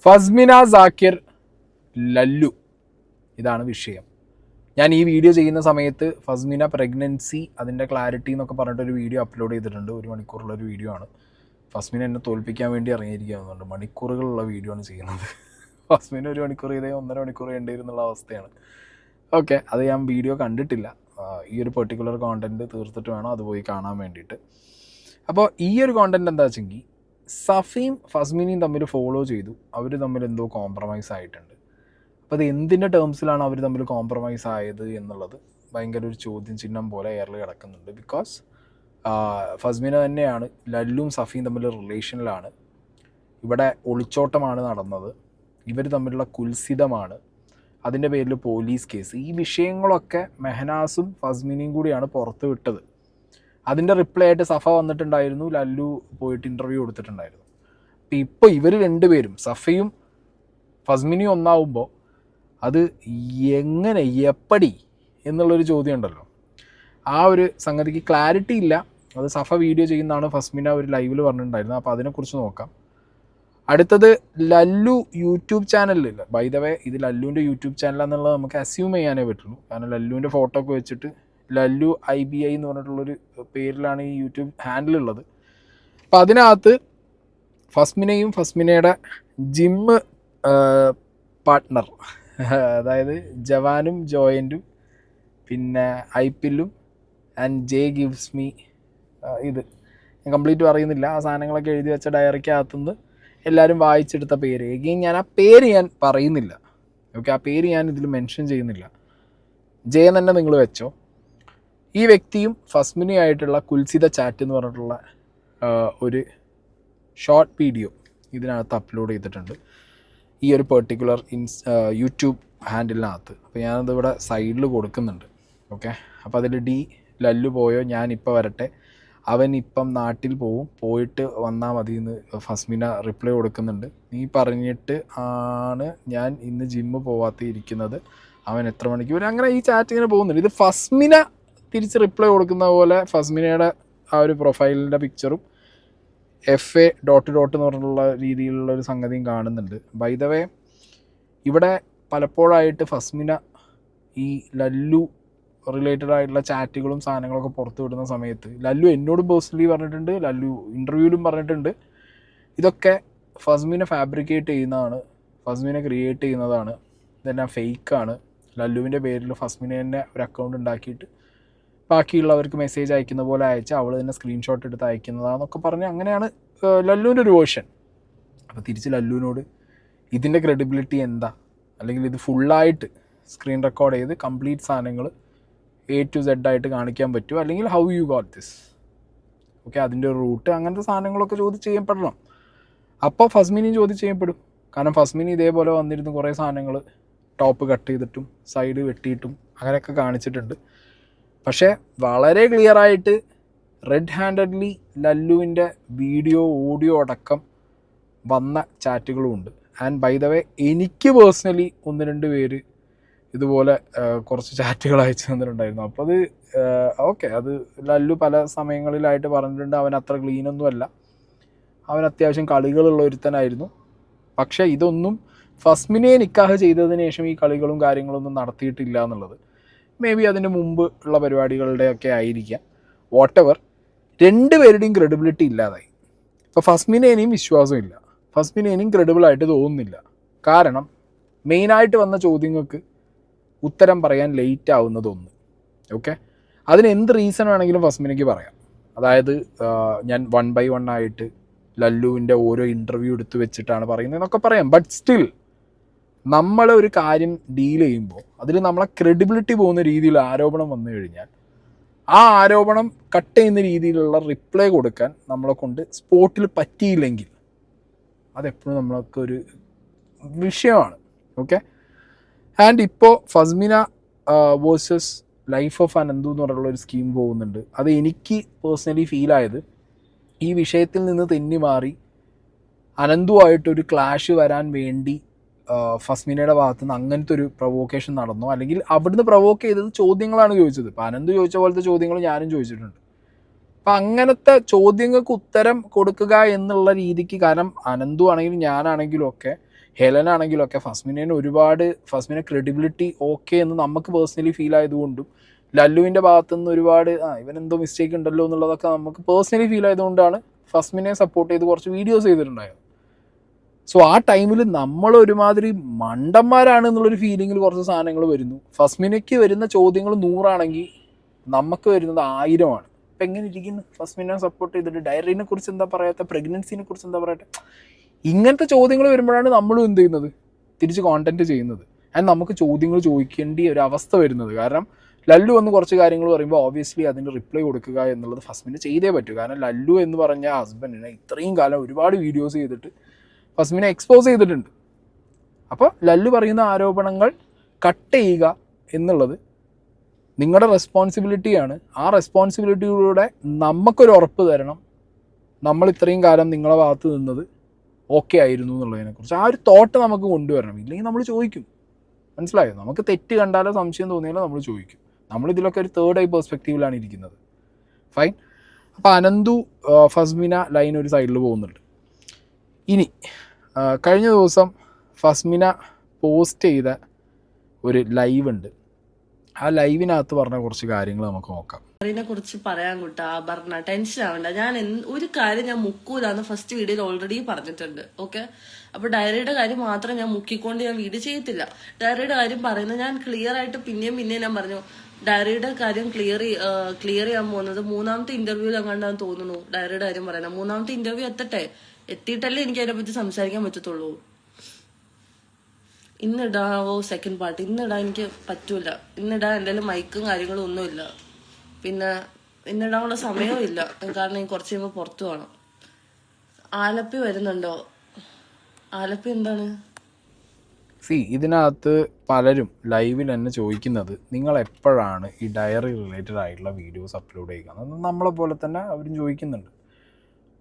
ഫസ്മിന സാക്കിർ ലല്ലു, ഇതാണ് വിഷയം. ഞാൻ ഈ വീഡിയോ ചെയ്യുന്ന സമയത്ത് ഫസ്മിന പ്രഗ്നൻസി അതിൻ്റെ ക്ലാരിറ്റി എന്നൊക്കെ പറഞ്ഞിട്ടൊരു വീഡിയോ അപ്ലോഡ് ചെയ്തിട്ടുണ്ട്. 1 മണിക്കൂറുള്ളൊരു വീഡിയോ ആണ്. ഫസ്മിന എന്നെ തോൽപ്പിക്കാൻ വേണ്ടി ഇറങ്ങിയിരിക്കുകയാണെന്നുണ്ട്. മണിക്കൂറുകളുള്ള വീഡിയോ ആണ് ചെയ്യുന്നത്. ഫസ്മിന 1 മണിക്കൂർ ചെയ്തേ 1.5 മണിക്കൂർ വേണ്ടിയിരുന്നുള്ള അവസ്ഥയാണ്. ഓക്കെ, അത് ഞാൻ വീഡിയോ കണ്ടിട്ടില്ല. ഈ ഒരു പെർട്ടിക്കുലർ കോണ്ടൻറ്റ് തീർത്തിട്ട് വേണം അത് പോയി കാണാൻ വേണ്ടിയിട്ട്. അപ്പോൾ ഈ ഒരു കോണ്ടൻറ്റ് എന്താ വെച്ചെങ്കിൽ, സഫീം ഫസ്മിനയും തമ്മിൽ ഫോളോ ചെയ്തു. അവർ തമ്മിൽ എന്തോ കോംപ്രമൈസ് ആയിട്ടുണ്ട്. അപ്പോൾ അത് എന്തിൻ്റെ ടേംസിലാണ് അവർ തമ്മിൽ കോംപ്രമൈസ് ആയത് എന്നുള്ളത് ഭയങ്കര ഒരു ചോദ്യം ചിഹ്നം പോലെ എയറിൽ കിടക്കുന്നുണ്ട്. ബിക്കോസ് ഫസ്മിന തന്നെയാണ് ലല്ലും സഫീം തമ്മിൽ റിലേഷനിലാണ്. ഇവിടെ ഒളിച്ചോട്ടമാണ് നടന്നത്. ഇവർ തമ്മിലുള്ള കുൽസിതമാണ്. അതിൻ്റെ പേരിൽ പോലീസ് കേസ്. ഈ വിഷയങ്ങളൊക്കെ മെഹനാസും ഫസ്മിനയും കൂടിയാണ് പുറത്ത് വിട്ടത്. അതിൻ്റെ റിപ്ലൈ ആയിട്ട് സഫ വന്നിട്ടുണ്ടായിരുന്നു, ലല്ലു പോയിട്ട് ഇൻ്റർവ്യൂ കൊടുത്തിട്ടുണ്ടായിരുന്നു. അപ്പം ഇപ്പോൾ ഇവർ രണ്ടുപേരും സഫയും ഫസ്മിനിയും ഒന്നാവുമ്പോൾ അത് എങ്ങനെ എപ്പടി എന്നുള്ളൊരു ചോദ്യം ഉണ്ടല്ലോ. ആ ഒരു സംഗതിക്ക് ക്ലാരിറ്റി ഇല്ല. അത് സഫ വീഡിയോ ചെയ്യുന്നതാണ് ഫസ്മിന ഒരു ലൈവിൽ പറഞ്ഞിട്ടുണ്ടായിരുന്നു. അപ്പോൾ അതിനെക്കുറിച്ച് നോക്കാം. അടുത്തത് ലല്ലു യൂട്യൂബ് ചാനലിലില്ല. ബൈ ദ വേ ഇത് ലല്ലുവിൻ്റെ യൂട്യൂബ് ചാനലാണെന്നുള്ളത് നമുക്ക് അസ്യൂം ചെയ്യാനേ പറ്റുള്ളൂ. കാരണം ലല്ലുവിൻ്റെ ഫോട്ടോ ഒക്കെ വെച്ചിട്ട് ലല്ലു IBI എന്ന് പറഞ്ഞിട്ടുള്ളൊരു പേരിലാണ് ഈ യൂട്യൂബ് ഹാൻഡിലുള്ളത്. അപ്പോൾ അതിനകത്ത് ഫസ്മിനയും ഫസ്മിനയുടെ ജിമ്മ് പാർട്ട്ണർ, അതായത് ജവാനും ജോയൻറ്റും പിന്നെ ഐപില്ലും ആൻഡ് ജെ ഗിവ്സ് മീ, ഇത് ഞാൻ കംപ്ലീറ്റ് പറയുന്നില്ല. ആ സാധനങ്ങളൊക്കെ എഴുതി വെച്ച ഡയറിക്കകത്തുനിന്ന് എല്ലാവരും വായിച്ചെടുത്ത പേര്. എഗെയിൻ ഞാൻ ആ പേര് ഞാൻ പറയുന്നില്ല. ഓക്കെ, ആ പേര് ഞാൻ ഇതിൽ മെൻഷൻ ചെയ്യുന്നില്ല. ജെ തന്നെ നിങ്ങൾ വെച്ചോ. ഈ വ്യക്തിയും ഫസ്മിനിയായിട്ടുള്ള കുൽസിത ചാറ്റ് എന്ന് പറഞ്ഞിട്ടുള്ള ഒരു ഷോർട്ട് വീഡിയോ ഇതിനകത്ത് അപ്ലോഡ് ചെയ്തിട്ടുണ്ട്, ഈ ഒരു പെർട്ടിക്കുലർ യൂട്യൂബ് ഹാൻഡിലിനകത്ത്. അപ്പോൾ ഞാനത് ഇവിടെ സൈഡിൽ കൊടുക്കുന്നുണ്ട്. ഓക്കെ, അപ്പോൾ അതിൽ ലല്ലു പോയോ, ഞാനിപ്പോൾ വരട്ടെ, അവൻ ഇപ്പം നാട്ടിൽ പോയിട്ട് വന്നാൽ മതി എന്ന് ഫസ്മിന റിപ്ലൈ കൊടുക്കുന്നുണ്ട്. നീ പറഞ്ഞിട്ട് ആണ് ഞാൻ ഇന്ന് ജിമ്മ് പോവാത്തിരിക്കുന്നത്, അവൻ എത്ര മണിക്ക് വരും, അങ്ങനെ ഈ ചാറ്റ് ഇങ്ങനെ പോകുന്നുണ്ട്. ഇത് ഫസ്മിന തിരിച്ച് റിപ്ലൈ കൊടുക്കുന്ന പോലെ ഫസ്മിനയുടെ ആ ഒരു പ്രൊഫൈലിൻ്റെ പിക്ചറും FA ... എന്ന് പറഞ്ഞിട്ടുള്ള രീതിയിലുള്ള ഒരു സംഗതിയും കാണുന്നുണ്ട്. ബൈ ദ വേ ഇവിടെ പലപ്പോഴായിട്ട് ഫസ്മിന ഈ ലല്ലു റിലേറ്റഡ് ആയിട്ടുള്ള ചാറ്റുകളും സാധനങ്ങളൊക്കെ പുറത്തു വിടുന്ന സമയത്ത് ലല്ലു എന്നോടും പേഴ്സണലി പറഞ്ഞിട്ടുണ്ട്, ലല്ലു ഇൻ്റർവ്യൂവിലും പറഞ്ഞിട്ടുണ്ട്, ഇതൊക്കെ ഫസ്മിന ഫാബ്രിക്കേറ്റ് ചെയ്യുന്നതാണ്, ഫസ്മിന ക്രിയേറ്റ് ചെയ്യുന്നതാണ്, ഇതെല്ലാം ഫേക്കാണ്. ലല്ലുവിൻ്റെ പേരിൽ ഫസ്മിന തന്നെ ഒരു അക്കൗണ്ട് ഉണ്ടാക്കിയിട്ട് ബാക്കിയുള്ളവർക്ക് മെസ്സേജ് അയക്കുന്ന പോലെ അയച്ച് അവൾ തന്നെ സ്ക്രീൻഷോട്ട് എടുത്ത് അയക്കുന്നതാണെന്നൊക്കെ പറഞ്ഞ് അങ്ങനെയാണ് ലല്ലുവിൻ്റെ ഒരു വേർഷൻ. അപ്പോൾ തിരിച്ച് ലല്ലുവിനോട് ഇതിൻ്റെ ക്രെഡിബിലിറ്റി എന്താ, അല്ലെങ്കിൽ ഇത് ഫുള്ളായിട്ട് സ്ക്രീൻ റെക്കോർഡ് ചെയ്ത് കംപ്ലീറ്റ് സാധനങ്ങൾ A to Z ആയിട്ട് കാണിക്കാൻ പറ്റുമോ, അല്ലെങ്കിൽ how you got this, okay, അതിൻ്റെ ഒരു റൂട്ട്, അങ്ങനത്തെ സാധനങ്ങളൊക്കെ ചോദിച്ച് ചെയ്യപ്പെടണം. അപ്പോൾ ഫസ്മിനിയും ചോദിച്ച് ചെയ്യപ്പെടും. കാരണം ഫസ്മിനി ഇതേപോലെ വന്നിരുന്ന് കുറേ സാധനങ്ങൾ ടോപ്പ് കട്ട് ചെയ്തിട്ടും സൈഡ് വെട്ടിയിട്ടും അങ്ങനെയൊക്കെ കാണിച്ചിട്ടുണ്ട്. പക്ഷേ വളരെ ക്ലിയറായിട്ട് റെഡ് ഹാൻഡഡ്ലി ലല്ലുവിൻ്റെ വീഡിയോ ഓഡിയോ അടക്കം വന്ന ചാറ്റുകളും ഉണ്ട്. ആൻഡ് ബൈ ദ വേ എനിക്ക് പേഴ്സണലി 1-2 പേര് ഇതുപോലെ കുറച്ച് ചാറ്റുകൾ അയച്ചു തന്നിട്ടുണ്ടായിരുന്നു. അപ്പോൾ അത് ഓക്കെ, അത് ലല്ലു പല സമയങ്ങളിലായിട്ട് പറഞ്ഞിട്ടുണ്ട് അവൻ അത്ര ക്ലീനൊന്നുമല്ല, അവൻ അത്യാവശ്യം കളികളുള്ള ഒരുത്തനായിരുന്നു. പക്ഷേ ഇതൊന്നും ഫസ്മിനയെ നിക്കാഹ് ചെയ്തതിന് ശേഷം ഈ കളികളും കാര്യങ്ങളൊന്നും നടത്തിയിട്ടില്ല എന്നുള്ളത് മേ ബി അതിന് മുമ്പ് ഉള്ള പരിപാടികളുടെയൊക്കെ ആയിരിക്കാം. വാട്ടെവർ, 2 പേരുടെയും ക്രെഡിബിലിറ്റി ഇല്ലാതായി. ഇപ്പോൾ ഫസ്മിനേനെയും വിശ്വാസമില്ല, ഫസ്മിനേനെയും ക്രെഡിബിളായിട്ട് തോന്നുന്നില്ല. കാരണം മെയിനായിട്ട് വന്ന ചോദ്യങ്ങൾക്ക് ഉത്തരം പറയാൻ ലേറ്റ് ആവുന്നതൊന്ന്. ഓക്കെ, അതിന് എന്ത് റീസൺ വേണമെങ്കിലും ഫസ്മിനയ്ക്ക് പറയാം. അതായത് ഞാൻ 1 by 1 ആയിട്ട് ലല്ലുവിൻ്റെ ഓരോ ഇൻ്റർവ്യൂ എടുത്ത് വെച്ചിട്ടാണ് പറയുന്നതെന്നൊക്കെ പറയാം. ബട്ട് സ്റ്റിൽ നമ്മൾ ഒരു കാര്യം ഡീൽ ചെയ്യുമ്പോൾ അതിൽ നമ്മളെ ക്രെഡിബിലിറ്റി പോകുന്ന രീതിയിൽ ആരോപണം വന്നു കഴിഞ്ഞാൽ ആ ആരോപണം കട്ട് ചെയ്യുന്ന രീതിയിലുള്ള റിപ്ലൈ കൊടുക്കാൻ നമ്മളെ കൊണ്ട് സ്പോട്ടിൽ പറ്റിയില്ലെങ്കിൽ അതെപ്പോഴും നമ്മൾക്കൊരു വിഷയമാണ്. ഓക്കെ, ആൻഡ് ഇപ്പോൾ Fasmina versus life of Ananthu എന്ന് പറഞ്ഞുള്ളൊരു സ്കീം പോകുന്നുണ്ട്. അത് എനിക്ക് പേഴ്സണലി ഫീലായത് ഈ വിഷയത്തിൽ നിന്ന് തെന്നി മാറി അനന്തുമായിട്ടൊരു ക്ലാഷ് വരാൻ വേണ്ടി ഫസ്മിനയുടെ ഭാഗത്തു നിന്ന് അങ്ങനത്തെ ഒരു പ്രൊവോക്കേഷൻ നടന്നോ, അല്ലെങ്കിൽ അവിടുന്ന് പ്രൊവോക്ക് ചെയ്തത് ചോദ്യങ്ങളാണ് ചോദിച്ചത്. ഇപ്പോൾ അനന്തു ചോദിച്ച പോലത്തെ ചോദ്യങ്ങൾ ഞാനും ചോദിച്ചിട്ടുണ്ട്. അപ്പം അങ്ങനത്തെ ചോദ്യങ്ങൾക്ക് ഉത്തരം കൊടുക്കുക എന്നുള്ള രീതിക്ക്, കാരണം അനന്തു ആണെങ്കിലും ഞാനാണെങ്കിലും ഒക്കെ ഹെലൻ ആണെങ്കിലൊക്കെ ഫസ്മിനെ ക്രെഡിബിലിറ്റി ഓക്കെ എന്ന് നമുക്ക് പേഴ്സണലി ഫീൽ ആയതുകൊണ്ടും ലല്ലുവിൻ്റെ ഭാഗത്തുനിന്ന് ഒരുപാട് ഇവനെന്തോ മിസ്റ്റേക്ക് ഉണ്ടല്ലോ എന്നുള്ളതൊക്കെ നമുക്ക് പേഴ്സണലി ഫീൽ ആയതുകൊണ്ടാണ് ഫസ്മിനെ സപ്പോർട്ട് ചെയ്ത് കുറച്ച് വീഡിയോസ് ചെയ്തിട്ടുണ്ടായത്. സോ ആ ടൈമിൽ നമ്മൾ ഒരുമാതിരി മണ്ടന്മാരാണ് എന്നുള്ളൊരു ഫീലിങ്ങിൽ കുറച്ച് സാധനങ്ങൾ വരുന്നു. ഫസ്മിനയ്ക്ക് വരുന്ന ചോദ്യങ്ങൾ 100 ആണെങ്കിൽ നമുക്ക് വരുന്നത് 1000 ആണ്. ഇപ്പം എങ്ങനെ ഇരിക്കുന്നു? ഫസ്മിനെ സപ്പോർട്ട് ചെയ്തിട്ട് ഡയറിനെ കുറിച്ച് എന്താ പറയാത്ത, പ്രഗ്നൻസിനെ കുറിച്ച് എന്താ പറയട്ടെ, ഇങ്ങനത്തെ ചോദ്യങ്ങൾ വരുമ്പോഴാണ് നമ്മളും എന്ത് ചെയ്യുന്നത്, തിരിച്ച് കോണ്ടന്റ് ചെയ്യുന്നത്. ആൻഡ് നമുക്ക് ചോദ്യങ്ങൾ ചോദിക്കേണ്ട ഒരു അവസ്ഥ വരുന്നത്. കാരണം ലല്ലു വന്ന് കുറച്ച് കാര്യങ്ങൾ പറയുമ്പോൾ ഓബിയസ്ലി അതിൻ്റെ റിപ്ലൈ കൊടുക്കുക എന്നുള്ളത് ഫസ്മിന് ചെയ്തേ പറ്റൂ. കാരണം ലല്ലു എന്ന് പറഞ്ഞ ഹസ്ബൻഡിനെ ഇത്രയും കാലം ഒരുപാട് വീഡിയോസ് ചെയ്തിട്ട് ഫസ്മിനെ എക്സ്പോസ് ചെയ്തിട്ടുണ്ട്. അപ്പോൾ ലല്ലു പറയുന്ന ആരോപണങ്ങൾ കട്ട് ചെയ്യുക എന്നുള്ളത് നിങ്ങളുടെ റെസ്പോൺസിബിലിറ്റിയാണ്. ആ റെസ്പോൺസിബിലിറ്റിയിലൂടെ നമുക്കൊരു ഉറപ്പ് തരണം, നമ്മൾ ഇത്രയും കാലം നിങ്ങളെ ഭാഗത്ത് നിന്നത് ഓക്കെ ആയിരുന്നു എന്നുള്ളതിനെക്കുറിച്ച്. ആ ഒരു തോട്ട് നമുക്ക് കൊണ്ടുവരണം. ഇല്ലെങ്കിൽ നമ്മൾ ചോദിക്കും. മനസ്സിലായോ? നമുക്ക് തെറ്റ് കണ്ടാലോ സംശയം തോന്നിയാലോ നമ്മൾ ചോദിക്കും. നമ്മളിതിലൊക്കെ ഒരു തേർഡ് ഐ പെർസ്പെക്റ്റീവിലാണ് ഇരിക്കുന്നത്. ഫൈൻ. അപ്പോൾ അനന്തു ഫസ്മിന ലൈൻ ഒരു സൈഡിൽ പോകുന്നുണ്ട്. ഇനി കഴിഞ്ഞ ദിവസം ഫസ്മിന പോസ്റ്റ് ചെയ്ത ഒരു ലൈവ് ഉണ്ട്. ആ ലൈവിനകത്ത് പറഞ്ഞ കുറച്ച് കാര്യങ്ങൾ നമുക്ക് നോക്കാം. അതിനെ കുറിച്ച് പറയാൻ കൂട്ടാ പറഞ്ഞ ടെൻഷൻ ആവണ്ട. ഞാൻ ഒരു കാര്യം ഞാൻ മുക്കൂലാന്ന് ഫസ്റ്റ് വീഡിയോയിൽ ഓൾറെഡി പറഞ്ഞിട്ടുണ്ട്. ഓക്കെ, അപ്പൊ ഡയറിയുടെ കാര്യം മാത്രം ഞാൻ മുക്കിക്കൊണ്ട് ഞാൻ വീഡിയോ ചെയ്യത്തില്ല. ഡയറിയുടെ കാര്യം പറയുന്നത് ഞാൻ ക്ലിയർ ആയിട്ട് പിന്നെയും ഞാൻ പറഞ്ഞു. ഡയറിയുടെ കാര്യം ക്ലിയർ ചെയ്യാൻ പോകുന്നത് 3ാമത്തെ ഇന്റർവ്യൂവിൽ അങ്ങാണ്ടാന്ന് തോന്നുന്നു. ഡയറിയുടെ കാര്യം പറയുന്നത് 3ാമത്തെ ഇന്റർവ്യൂ എത്തിയിട്ടല്ലേ എനിക്ക് അതിനെ പറ്റി സംസാരിക്കാൻ പറ്റത്തുള്ളൂ. ഇന്നിടാവോ സെക്കൻഡ് പാർട്ട്? ഇന്നിടാൻ എനിക്ക് പറ്റൂല. ഇന്നിടാൻ എൻ്റെ മൈക്കും കാര്യങ്ങളും ഒന്നുമില്ല. പിന്നെ ഇന്നിടാനുള്ള സമയവും ഇല്ല. കാരണം എനിക്ക് കുറച്ച് കഴിയുമ്പോൾ പുറത്തു പോകണം. ആലപ്പി വരുന്നുണ്ടോ? ആലപ്പി എന്താണ്? ഇതിനകത്ത് പലരും ലൈവിൽ തന്നെ ചോദിക്കുന്നത്, നിങ്ങൾ എപ്പോഴാണ് ഈ ഡയറി റിലേറ്റഡ് ആയിട്ടുള്ള വീഡിയോസ് അപ്ലോഡ് ചെയ്യുക? അത് നമ്മളെ പോലെ തന്നെ അവരും ചോദിക്കുന്നുണ്ട്.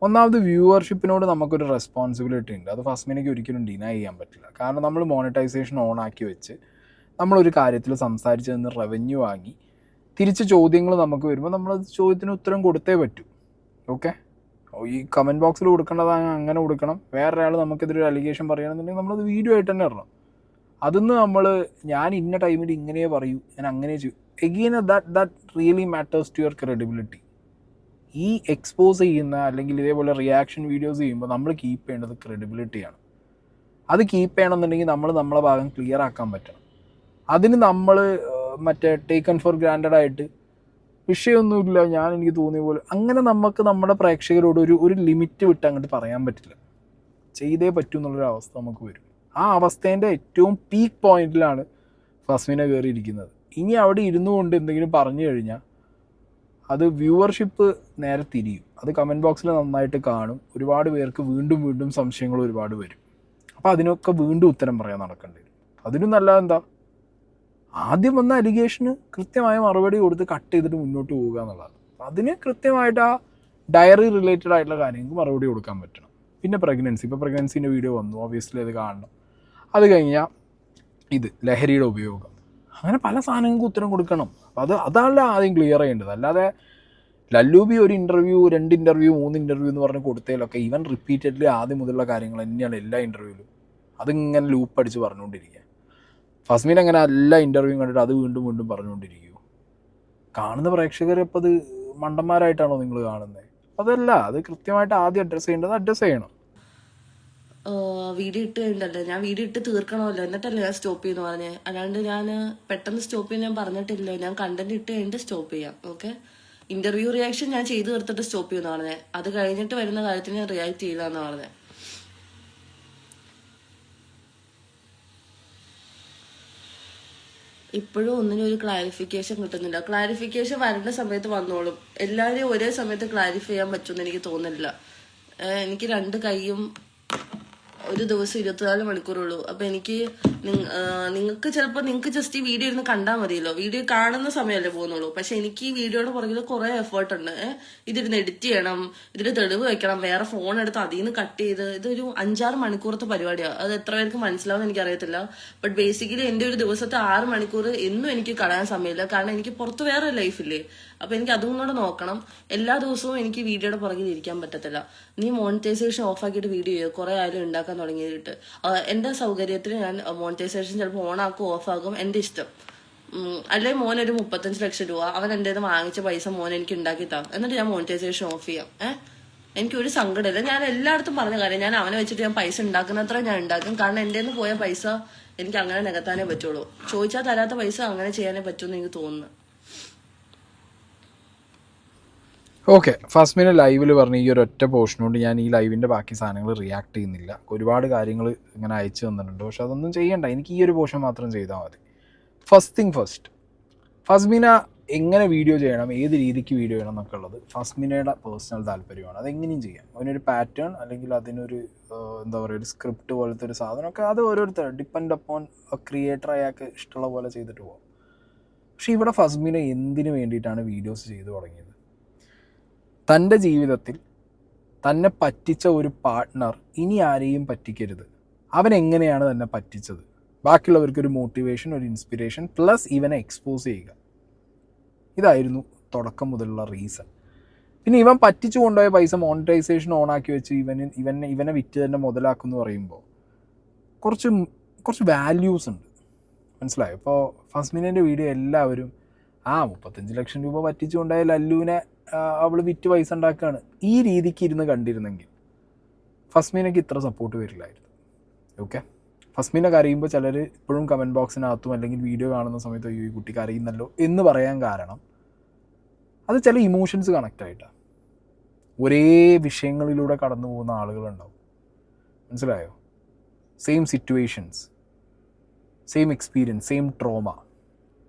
ഒന്നാമത് വ്യൂവർഷിപ്പിനോട് നമുക്കൊരു റെസ്പോൺസിബിലിറ്റി ഉണ്ട്. അത് ഫസ്മിനയ്ക്ക് ഒരിക്കലും ഡിനൈ ചെയ്യാൻ പറ്റില്ല. കാരണം നമ്മൾ മോണിറ്റൈസേഷൻ ഓൺ ആക്കി വെച്ച് നമ്മളൊരു കാര്യത്തിൽ സംസാരിച്ച് നിന്ന് റവന്യൂ വാങ്ങി തിരിച്ച് ചോദ്യങ്ങൾ നമുക്ക് വരുമ്പോൾ നമ്മളത് ചോദ്യത്തിന് ഉത്തരം കൊടുത്തേ പറ്റൂ. ഓക്കെ, ഈ കമൻറ്റ് ബോക്സിൽ കൊടുക്കേണ്ടതാണ് അങ്ങനെ കൊടുക്കണം. വേറൊരാൾ നമുക്കെതിരെ അലിഗേഷൻ പറയുകയാണെന്നുണ്ടെങ്കിൽ നമ്മളത് വീഡിയോ ആയിട്ട് തന്നെ ഇടണം. അതിന്ന് ഞാൻ ഇന്ന ടൈമിൽ ഇങ്ങനെ പറയൂ, ഞാൻ അങ്ങനെ ചെയ്യും, again that really matters to your credibility. ഈ എക്സ്പോസ് ചെയ്യുന്ന അല്ലെങ്കിൽ ഇതേപോലെ റിയാക്ഷൻ വീഡിയോസ് ചെയ്യുമ്പോൾ നമ്മൾ കീപ്പ് ചെയ്യേണ്ടത് ക്രെഡിബിലിറ്റിയാണ്. അത് കീപ്പ് ചെയ്യണമെന്നുണ്ടെങ്കിൽ നമ്മളെ ഭാഗം ക്ലിയർ ആക്കാൻ പറ്റണം. അതിന് നമ്മൾ ടേക്കൺ ഫോർ ഗ്രാൻഡഡ് ആയിട്ട് വിഷയമൊന്നുമില്ല, എനിക്ക് തോന്നിയ പോലെ അങ്ങനെ നമുക്ക് നമ്മുടെ പ്രേക്ഷകരോട് ഒരു ലിമിറ്റ് വിട്ട് അങ്ങോട്ട് പറയാൻ പറ്റില്ല. ചെയ്തേ പറ്റൂ എന്നുള്ളൊരു അവസ്ഥ നമുക്ക് വരും. ആ അവസ്ഥേൻ്റെ ഏറ്റവും പീക്ക് പോയിന്റിലാണ് ഫസ്മിന കയറിയിരിക്കുന്നത്. ഇനി അവിടെ ഇരുന്നു കൊണ്ട് എന്തെങ്കിലും പറഞ്ഞു കഴിഞ്ഞാൽ അത് വ്യൂവർഷിപ്പ് നേരെ തിരിയും. അത് കമൻറ്റ് ബോക്സിൽ നന്നായിട്ട് കാണും. ഒരുപാട് പേർക്ക് വീണ്ടും സംശയങ്ങൾ ഒരുപാട് വരും. അപ്പോൾ അതിനൊക്കെ വീണ്ടും ഉത്തരം പറയാൻ നടക്കേണ്ടി വരും. അതിനും നല്ലത് എന്താ, ആദ്യം വന്ന അലിഗേഷന് കൃത്യമായ മറുപടി കൊടുത്ത് കട്ട് ചെയ്തിട്ട് മുന്നോട്ട് പോവുക എന്നുള്ളതാണ്. അതിന് കൃത്യമായിട്ട് ആ ഡയറി റിലേറ്റഡ് ആയിട്ടുള്ള കാര്യങ്ങൾക്ക് മറുപടി കൊടുക്കാൻ പറ്റണം. പിന്നെ ഇപ്പോൾ പ്രഗ്നൻസിൻ്റെ വീഡിയോ വന്നു, ഒബ്വിയസ്ലി അത് കാണണം. അത് കഴിഞ്ഞാൽ ലഹരിയുടെ ഉപയോഗം, അങ്ങനെ പല സാധനങ്ങൾക്ക് ഉത്തരം കൊടുക്കണം. അപ്പോൾ അതല്ല ആദ്യം ക്ലിയർ ചെയ്യേണ്ടത്. അല്ലാതെ ലല്ലൂബി 1 ഇൻ്റർവ്യൂ 2 ഇൻ്റർവ്യൂ 3 ഇൻ്റർവ്യൂ എന്ന് പറഞ്ഞ് കൊടുത്തതിലൊക്കെ ഇവൻ റിപ്പീറ്റഡ്ലി ആദ്യം മുതലുള്ള കാര്യങ്ങൾ തന്നെയാണ് എല്ലാ ഇൻ്റർവ്യൂവിലും. അതിങ്ങനെ ലൂപ്പ് അടിച്ച് പറഞ്ഞുകൊണ്ടിരിക്കുക. ഫസ്മിൻ അങ്ങനെ എല്ലാ ഇൻ്റർവ്യൂവും കണ്ടിട്ട് അത് വീണ്ടും പറഞ്ഞുകൊണ്ടിരിക്കുമോ? കാണുന്ന പ്രേക്ഷകർ ഇപ്പോൾ അത് മണ്ടന്മാരായിട്ടാണോ നിങ്ങൾ കാണുന്നത്? അതല്ല, അത് കൃത്യമായിട്ട് ആദ്യം അഡ്രസ്സ് ചെയ്യണം. വീഡിയോ ഇട്ട് കഴിഞ്ഞല്ലേ, ഞാൻ വീഡിയോ ഇട്ട് തീർക്കണമല്ലോ, എന്നിട്ടല്ലേ ഞാൻ സ്റ്റോപ്പ് ചെയ്യുന്നു പറഞ്ഞേ. അല്ലാണ്ട് ഞാൻ പെട്ടെന്ന് സ്റ്റോപ്പ് ചെയ്യാൻ ഞാൻ പറഞ്ഞിട്ടില്ല. ഞാൻ കണ്ടന്റ് ഇട്ട് കഴിഞ്ഞിട്ട് സ്റ്റോപ്പ് ചെയ്യാം. ഓക്കെ, ഇന്റർവ്യൂ റിയാക്ഷൻ ഞാൻ ചെയ്ത് തീർത്തിട്ട് സ്റ്റോപ്പ് ചെയ്യുന്ന പറഞ്ഞേ. അത് കഴിഞ്ഞിട്ട് വരുന്ന കാര്യത്തിന് ഞാൻ റിയാക്ട് ചെയ്യില്ലെന്ന് പറഞ്ഞേ. ഇപ്പോഴും ഒന്നിനും ഒരു ക്ലാരിഫിക്കേഷൻ കിട്ടുന്നില്ല. ക്ലാരിഫിക്കേഷൻ വരേണ്ട സമയത്ത് വന്നോളും. എല്ലാവരെയും ഒരേ സമയത്ത് ക്ലാരിഫൈ ചെയ്യാൻ പറ്റുമെന്ന് എനിക്ക് തോന്നുന്നില്ല. എനിക്ക് 2 കൈയും ഒരു ദിവസം 24 മണിക്കൂറുള്ളൂ. അപ്പൊ എനിക്ക് നിങ്ങൾക്ക് ചിലപ്പോൾ നിങ്ങൾക്ക് ജസ്റ്റ് ഈ വീഡിയോ ഇരുന്ന് കണ്ടാൽ മതിയല്ലോ. വീഡിയോ കാണുന്ന സമയമല്ലേ പോകുന്നുള്ളൂ. പക്ഷെ എനിക്ക് ഈ വീഡിയോയുടെ പുറകിൽ കുറെ എഫേർട്ട് ഉണ്ട്. ഇതിരുന്ന് എഡിറ്റ് ചെയ്യണം, ഇതിന് തെളിവ് വെക്കണം, വേറെ ഫോൺ എടുത്ത് അതിൽ നിന്ന് കട്ട് ചെയ്ത്, ഇതൊരു 5-6 മണിക്കൂറത്തെ പരിപാടിയാണ്. അത് എത്ര പേർക്ക് മനസ്സിലാവുമെന്ന് എനിക്കറിയത്തില്ല. ബട്ട് ബേസിക്കലി എന്റെ ഒരു ദിവസത്തെ 6 മണിക്കൂർ എന്നും എനിക്ക് കളയാൻ സമയമില്ല. കാരണം എനിക്ക് പുറത്ത് വേറെ ലൈഫില്ലേ. അപ്പോൾ എനിക്ക് അതും കൂടെ നോക്കണം. എല്ലാ ദിവസവും എനിക്ക് വീഡിയോയുടെ പുറകിൽ ഇരിക്കാൻ പറ്റത്തില്ല. നീ മോണിറ്റൈസേഷൻ ഓഫാക്കിയിട്ട് വീഡിയോ ചെയ്യുക, കുറേ ആയാലും ഉണ്ടാക്കാൻ തുടങ്ങിയിട്ട്. എൻ്റെ സൗകര്യത്തിന് ഞാൻ മോണിറ്റൈസേഷൻ ചിലപ്പോൾ ഓണാക്കും ഓഫാക്കും, എൻ്റെ ഇഷ്ടം. അല്ലെങ്കിൽ മോൻ ഒരു 35 ലക്ഷം രൂപ അവൻ എൻ്റെ വാങ്ങിച്ച പൈസ മോൻ എനിക്ക് ഉണ്ടാക്കി താ, എന്നിട്ട് ഞാൻ മോണിറ്റൈസേഷൻ ഓഫ് ചെയ്യാം. എനിക്കൊരു സങ്കടമില്ല. ഞാൻ എല്ലായിടത്തും പറഞ്ഞ കാര്യം, ഞാൻ അവനെ വെച്ചിട്ട് ഞാൻ പൈസ ഉണ്ടാക്കുന്നത്ര ഞാൻ ഉണ്ടാക്കും. കാരണം എൻ്റെ നിന്ന് പോയ പൈസ എനിക്ക് അങ്ങനെ നികത്താനേ പറ്റുള്ളൂ. ചോദിച്ചാൽ തരാത്ത പൈസ അങ്ങനെ ചെയ്യാനേ പറ്റുമെന്ന് എനിക്ക് തോന്നുന്നു. ഓക്കെ, ഫസ്മിന് ലൈവിൽ പറഞ്ഞ ഈ ഒരു ഒറ്റ പോർഷൻ കൊണ്ട് ഞാൻ ഈ ലൈവിൻ്റെ ബാക്കി സാധനങ്ങൾ റിയാക്ട് ചെയ്യുന്നില്ല. ഒരുപാട് കാര്യങ്ങൾ ഇങ്ങനെ അയച്ചു തന്നിട്ടുണ്ട്, പക്ഷെ അതൊന്നും ചെയ്യണ്ട. എനിക്ക് ഈ ഒരു പോർഷൻ മാത്രം ചെയ്താൽ മതി. ഫസ്റ്റ് തിങ് ഫസ്റ്റ്, ഫസ്മിന എങ്ങനെ വീഡിയോ ചെയ്യണം, ഏത് രീതിക്ക് വീഡിയോ ചെയ്യണം എന്നൊക്കെ ഉള്ളത് ഫസ്മിനയുടെ പേഴ്സണൽ താല്പര്യമാണ്. അതെങ്ങനെയും ചെയ്യാം. അതിനൊരു പാറ്റേൺ അല്ലെങ്കിൽ അതിനൊരു എന്താ പറയുക, ഒരു സ്ക്രിപ്റ്റ് പോലത്തെ ഒരു സാധനമൊക്കെ അത് ഓരോരുത്തർ ഡിപ്പെൻഡ് അപ്പോൺ ക്രിയേറ്റർ അയാൾക്ക് ഇഷ്ടമുള്ള പോലെ ചെയ്തിട്ട് പോകാം. പക്ഷെ ഇവിടെ ഫസ്മിന എന്തിനു വേണ്ടിയിട്ടാണ് വീഡിയോസ് ചെയ്തു തുടങ്ങിയത്? തൻ്റെ ജീവിതത്തിൽ തന്നെ പറ്റിച്ച ഒരു പാർട്ട്ണർ ഇനി ആരെയും പറ്റിക്കരുത്. അവൻ എങ്ങനെയാണ് തന്നെ പറ്റിച്ചത്, ബാക്കിയുള്ളവർക്കൊരു മോട്ടിവേഷൻ, ഒരു ഇൻസ്പിറേഷൻ, പ്ലസ് ഇവനെ എക്സ്പോസ് ചെയ്യുക. ഇതായിരുന്നു തുടക്കം മുതലുള്ള റീസൺ. പിന്നെ ഇവൻ പറ്റിച്ചു കൊണ്ടുപോയ പൈസ മോണിറ്റൈസേഷൻ ഓണാക്കി വെച്ച് ഇവനെ വിറ്റ് തന്നെ മുതലാക്കും എന്ന് പറയുമ്പോൾ കുറച്ച് വാല്യൂസ് ഉണ്ട്, മനസ്സിലായോ? ഇപ്പോൾ ഫസ്മിനൻ്റെ വീഡിയോ എല്ലാവരും 35 ലക്ഷം രൂപ പറ്റിച്ചു കൊണ്ടുപോയ ലല്ലുവിനെ അവൾ വിറ്റ് പൈസ ഉണ്ടാക്കുകയാണ്, ഈ രീതിക്ക് ഇരുന്ന് കണ്ടിരുന്നെങ്കിൽ ഫസ്മിനയ്ക്ക് ഇത്ര സപ്പോർട്ട് വരില്ലായിരുന്നു. ഓക്കെ, ഫസ്മിനെ കരയുമ്പോൾ ചിലർ ഇപ്പോഴും കമൻറ്റ് ബോക്സിനകത്തും അല്ലെങ്കിൽ വീഡിയോ കാണുന്ന സമയത്ത് ഈ കുട്ടി കരയുന്നല്ലോ എന്ന് പറയാൻ കാരണം അത് ചില ഇമോഷൻസ് കണക്റ്റ് ആയിട്ടാണ്. ഒരേ വിഷയങ്ങളിലൂടെ കടന്നു പോകുന്ന ആളുകളുണ്ടാവും, മനസ്സിലായോ? Same situations, same experience, same trauma.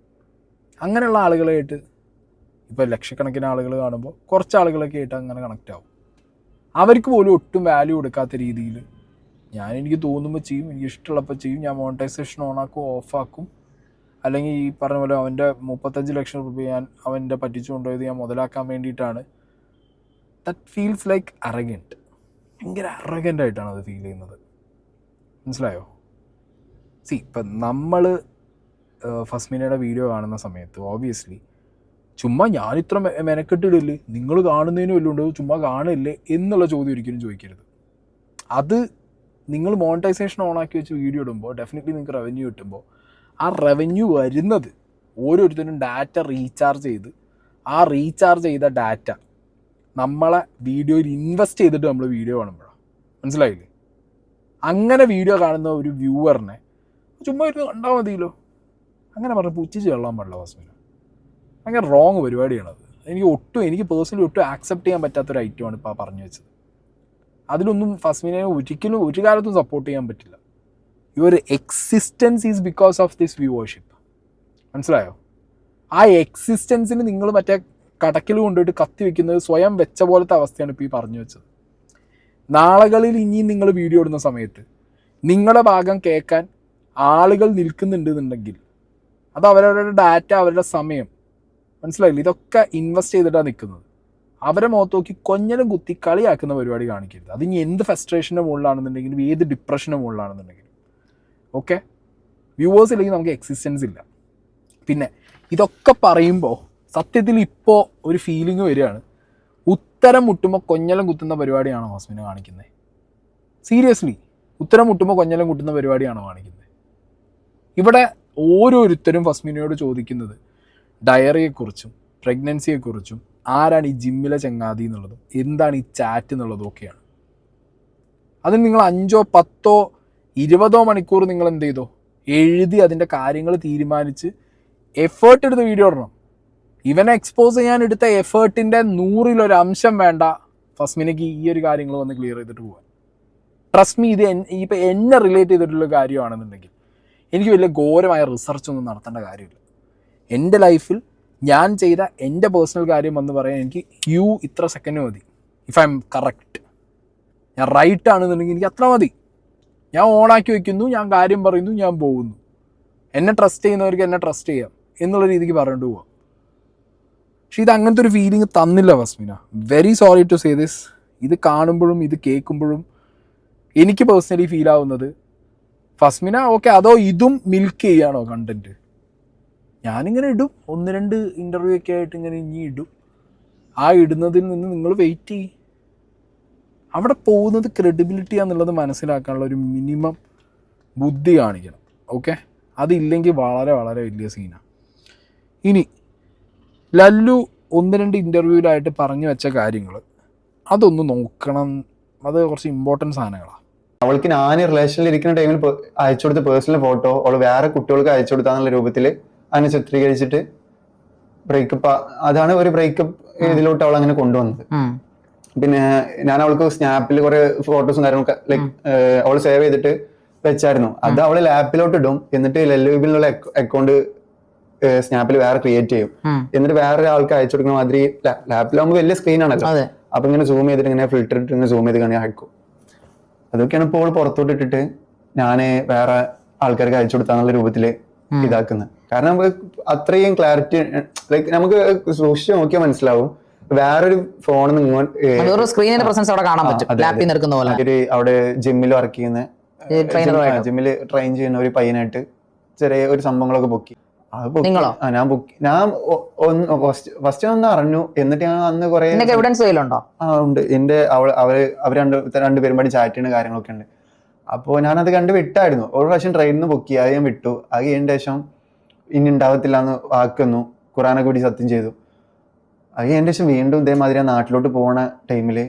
അങ്ങനെയുള്ള ആളുകളായിട്ട് ഇപ്പോൾ ലക്ഷക്കണക്കിന് ആളുകൾ കാണുമ്പോൾ കുറച്ച് ആളുകളൊക്കെ ആയിട്ട് അങ്ങനെ കണക്റ്റ് ആവും. അവർക്ക് പോലും ഒട്ടും വാല്യൂ കൊടുക്കാത്ത രീതിയിൽ എനിക്ക് തോന്നുമ്പോൾ ചെയ്യും, എനിക്ക് ഇഷ്ടമുള്ളപ്പോൾ ചെയ്യും, ഞാൻ മോണിറ്റൈസേഷൻ ഓണാക്കും ഓഫാക്കും, അല്ലെങ്കിൽ ഈ പറഞ്ഞ പോലെ അവൻ്റെ 35 ലക്ഷം രൂപ അവൻ്റെ പറ്റിച്ചു കൊണ്ടുപോയത് ഞാൻ മുതലാക്കാൻ വേണ്ടിയിട്ടാണ്. That feels like arrogant. ഭയങ്കര അറഗൻ്റായിട്ടാണ് അത് ഫീൽ ചെയ്യുന്നത്, മനസ്സിലായോ? ഇപ്പം നമ്മൾ ഫസ്മിനയുടെ വീഡിയോ കാണുന്ന സമയത്ത് ഓബിയസ്ലി ചുമ്മാ ഞാനിത്ര മെനക്കെട്ടിടില്ലേ, നിങ്ങൾ കാണുന്നതിന് വല്ലതും ഉണ്ടോ, ചുമ്മാ കാണില്ലേ എന്നുള്ള ചോദ്യം ഒരിക്കലും ചോദിക്കരുത്. അത് നിങ്ങൾ മോണിറ്റൈസേഷൻ ഓണാക്കി വെച്ച് വീഡിയോ ഇടുമ്പോൾ ഡെഫിനറ്റ്ലി നിങ്ങൾക്ക് റവന്യൂ കിട്ടുമ്പോൾ ആ റവന്യൂ വരുന്നത് ഓരോരുത്തരും ഡാറ്റ റീചാർജ് ചെയ്ത് ആ റീചാർജ് ചെയ്ത ഡാറ്റ നമ്മളെ വീഡിയോയിൽ ഇൻവെസ്റ്റ് ചെയ്തിട്ട് നമ്മൾ വീഡിയോ കാണുമ്പോഴാണ്, മനസ്സിലായില്ലേ? അങ്ങനെ വീഡിയോ കാണുന്ന ഒരു വ്യൂവറിനെ ചുമ്മാ ഇരുന്ന് കണ്ടാൽ മതിയല്ലോ, അങ്ങനെ പറഞ്ഞ് പുച്ഛിച്ച് കൊള്ളാൻ പാടില്ല ഫസ്മിന. ഭയങ്കര റോങ് പരിപാടിയാണത്. എനിക്ക് പേഴ്സണലി ഒട്ടും ആക്സെപ്റ്റ് ചെയ്യാൻ പറ്റാത്തൊരു ഐറ്റമാണ് ഇപ്പോൾ പറഞ്ഞു വെച്ചത്. അതിലൊന്നും ഫസ്മിനെ ഒരിക്കലും ഒരു കാലത്തും സപ്പോർട്ട് ചെയ്യാൻ പറ്റില്ല. Your existence is because of this viewership, മനസ്സിലായോ? ആ എക്സിസ്റ്റൻസിന് നിങ്ങൾ മറ്റേ കടക്കിൽ കൊണ്ടുപോയിട്ട് കത്തി വെക്കുന്നത് സ്വയം വെച്ച പോലത്തെ അവസ്ഥയാണ് ഇപ്പോൾ ഈ പറഞ്ഞു വെച്ചത്. നാളുകളിൽ ഇനിയും നിങ്ങൾ വീഡിയോ ഇടുന്ന സമയത്ത് നിങ്ങളുടെ ഭാഗം കേൾക്കാൻ ആളുകൾ നിൽക്കുന്നുണ്ടെന്നുണ്ടെങ്കിൽ അത് അവരവരുടെ ഡാറ്റ, അവരുടെ സമയം, മനസ്സിലായില്ല, ഇതൊക്കെ ഇൻവെസ്റ്റ് ചെയ്തിട്ടാണ് നിൽക്കുന്നത്. അവരെ മുഖത്ത് നോക്കി കൊഞ്ഞലും കുത്തി കളിയാക്കുന്ന പരിപാടി കാണിക്കരുത്. അത് ഇനി എന്ത് ഫ്രസ്ട്രേഷൻ്റെ മുകളിലാണെന്നുണ്ടെങ്കിലും ഏത് ഡിപ്രഷൻ്റെ മുകളിലാണെന്നുണ്ടെങ്കിലും. ഓക്കെ, വ്യൂവേഴ്സ് ഇല്ലെങ്കിൽ നമുക്ക് എക്സിസ്റ്റൻസ് ഇല്ല. പിന്നെ ഇതൊക്കെ പറയുമ്പോൾ സത്യത്തിൽ ഇപ്പോൾ ഒരു ഫീലിംഗ് വരികയാണ്, ഉത്തരം മുട്ടുമ്പോൾ കൊഞ്ഞലം കുത്തുന്ന പരിപാടിയാണോ ഫസ്മിന കാണിക്കുന്നത്? സീരിയസ്ലി, ഉത്തരം മുട്ടുമ്പോൾ കൊഞ്ഞലം കുത്തുന്ന പരിപാടിയാണോ കാണിക്കുന്നത്? ഇവിടെ ഓരോരുത്തരും ഫസ്മിനയോട് ചോദിക്കുന്നത് ഡയറിയെക്കുറിച്ചും പ്രഗ്നൻസിയെക്കുറിച്ചും, ആരാണ് ഈ ജിമ്മിലെ ചങ്ങാതി എന്നുള്ളതും, എന്താണ് ഈ ചാറ്റ് എന്നുള്ളതും ഒക്കെയാണ്. അതിന് നിങ്ങൾ 5, 10, 20 മണിക്കൂർ നിങ്ങൾ എന്ത് ചെയ്തോ, എഴുതി അതിൻ്റെ കാര്യങ്ങൾ തീരുമാനിച്ച് എഫേർട്ട് എടുത്ത് വീഡിയോ ഇടണം. ഇവനെ എക്സ്പോസ് ചെയ്യാൻ എടുത്ത എഫേർട്ടിൻ്റെ 100% വേണ്ട ഫസ്മിനയ്ക്ക് ഈ ഒരു കാര്യങ്ങൾ വന്ന് ക്ലിയർ ചെയ്തിട്ട് പോകാൻ. ട്രസ്റ്റ് മീ, ഇത് ഇപ്പം എന്നെ റിലേറ്റ് ചെയ്തിട്ടുള്ള കാര്യമാണെന്നുണ്ടെങ്കിൽ എനിക്ക് വലിയ ഘോരമായ റിസർച്ചൊന്നും നടത്തേണ്ട കാര്യമില്ല. എൻ്റെ ലൈഫിൽ ഞാൻ ചെയ്ത എൻ്റെ പേഴ്സണൽ കാര്യം എന്ന് പറയാൻ എനിക്ക് ഇത്ര സെക്കൻഡ് മതി. ഇഫ് ഐ എം കറക്റ്റ്, ഞാൻ റൈറ്റ് ആണെന്നുണ്ടെങ്കിൽ എനിക്ക് അത്ര മതി. ഞാൻ ഓണാക്കി വയ്ക്കുന്നു, ഞാൻ കാര്യം പറയുന്നു, ഞാൻ പോകുന്നു. എന്നെ ട്രസ്റ്റ് ചെയ്യുന്നവർക്ക് എന്നെ ട്രസ്റ്റ് ചെയ്യാം എന്നുള്ള രീതിക്ക് പറഞ്ഞിട്ട് പോവാം. പക്ഷെ ഇത് അങ്ങനത്തെ ഒരു ഫീലിംഗ് തന്നില്ല Fasmina. Very sorry to say this. ഇത് കാണുമ്പോഴും ഇത് കേൾക്കുമ്പോഴും എനിക്ക് പേഴ്സണലി ഫീൽ ആവുന്നത്, ഫസ്മിന ഓക്കെ അതോ ഇതും മിൽക്ക് ചെയ്യാണോ കണ്ടൻറ്റ്? ഞാനിങ്ങനെ ഇടും 1-2 ഇൻ്റർവ്യൂ ഒക്കെ ആയിട്ട് ഇങ്ങനെ ഇനി ഇടും. ആ ഇടുന്നതിൽ നിന്ന് നിങ്ങൾ വെയിറ്റ് ചെയ്യും. അവിടെ പോകുന്നത് ക്രെഡിബിലിറ്റി എന്നുള്ളത് മനസ്സിലാക്കാനുള്ള ഒരു മിനിമം ബുദ്ധി കാണിക്കണം. ഓക്കെ, അതില്ലെങ്കിൽ വളരെ വളരെ വലിയ സീനാണ്. ഇനി ലല്ലു 1-2 ഇൻ്റർവ്യൂവിലായിട്ട് പറഞ്ഞു വെച്ച കാര്യങ്ങൾ അതൊന്ന് നോക്കണം. അത് കുറച്ച് ഇമ്പോർട്ടൻറ്റ് സാധനങ്ങളാണ്. അവൾക്ക് ഞാൻ റിലേഷനിൽ ഇരിക്കുന്ന ടൈമിൽ അയച്ചു കൊടുത്ത പേഴ്സണൽ ഫോട്ടോ അവൾ വേറെ കുട്ടികൾക്ക് അയച്ചു കൊടുത്താന്നുള്ള രൂപത്തിൽ അതിനെ ചിത്രീകരിച്ചിട്ട് ബ്രേക്കപ്പ്, അതാണ് ഒരു ബ്രേക്കപ്പ് ഇതിലോട്ട് അവൾ അങ്ങനെ കൊണ്ടുവന്നത്. പിന്നെ ഞാൻ അവൾക്ക് സ്നാപ്പിൽ കുറെ ഫോട്ടോസും കാര്യങ്ങളൊക്കെ ലൈക്ക് അവൾ സേവ് ചെയ്തിട്ട് വെച്ചായിരുന്നു. അത് അവള് ലാപ്പിലോട്ട് ഇടും. എന്നിട്ട് ലല്ലുബിലുള്ള അക്കൗണ്ട് സ്നാപ്പിൽ വേറെ ക്രിയേറ്റ് ചെയ്യും. എന്നിട്ട് വേറെ ആൾക്ക് അയച്ചു കൊടുക്കുന്ന മാതിരി ലാപ്പിലാകുമ്പോൾ വലിയ സ്ക്രീൻ ആണല്ലോ, അപ്പൊ ഇങ്ങനെ സൂം ചെയ്തിട്ട് ഇങ്ങനെ ഫിൽറ്റർ ഇട്ട് ഇങ്ങനെ സൂം ചെയ്ത് കാണി അയക്കും. അതൊക്കെയാണ് ഇപ്പോൾ പുറത്തോട്ട് ഇട്ടിട്ട് ഞാന് വേറെ ആൾക്കാർക്ക് അയച്ചു കൊടുത്താന്നുള്ള രൂപത്തില് ഇതാക്കുന്നത്. കാരണം നമുക്ക് അത്രയും ക്ലാരിറ്റി ലൈക്ക് നമുക്ക് സൂക്ഷിച്ച് നോക്കിയാൽ മനസ്സിലാവും. വേറൊരു ഫോണിൽ അവിടെ ജിമ്മിൽ വർക്ക് ചെയ്യുന്ന ജിമ്മിൽ ട്രെയിൻ ചെയ്യുന്ന ഒരു പയ്യനായിട്ട് ചെറിയ ഒരു സംഭവങ്ങളൊക്കെ പൊക്കി. ഞാൻ ഫസ്റ്റ് ഒന്ന് അറിഞ്ഞു. എന്നിട്ട് ഞാൻ അന്ന് കുറെ ഉണ്ട് എന്റെ അവര് രണ്ടുപേരും പാടി ചാറ്റ് ചെയ്യുന്ന കാര്യങ്ങളൊക്കെ ഉണ്ട്. അപ്പോൾ ഞാനത് കണ്ട് വിട്ടായിരുന്നു. ഒരു പ്രാവശ്യം ട്രെയിനിൽ നിന്ന് പൊക്കി, അത് ഞാൻ വിട്ടു. അത് കഴിഞ്ഞ ശേഷം ഇനി ഉണ്ടാവത്തില്ല എന്ന് വാക്കുന്നു, ഖുറാനൊക്കെ കൂടി സത്യം ചെയ്തു. അത് കഴിഞ്ഞ ശേഷം വീണ്ടും ഇതേമാതിരി നാട്ടിലോട്ട് പോണ ടൈമില്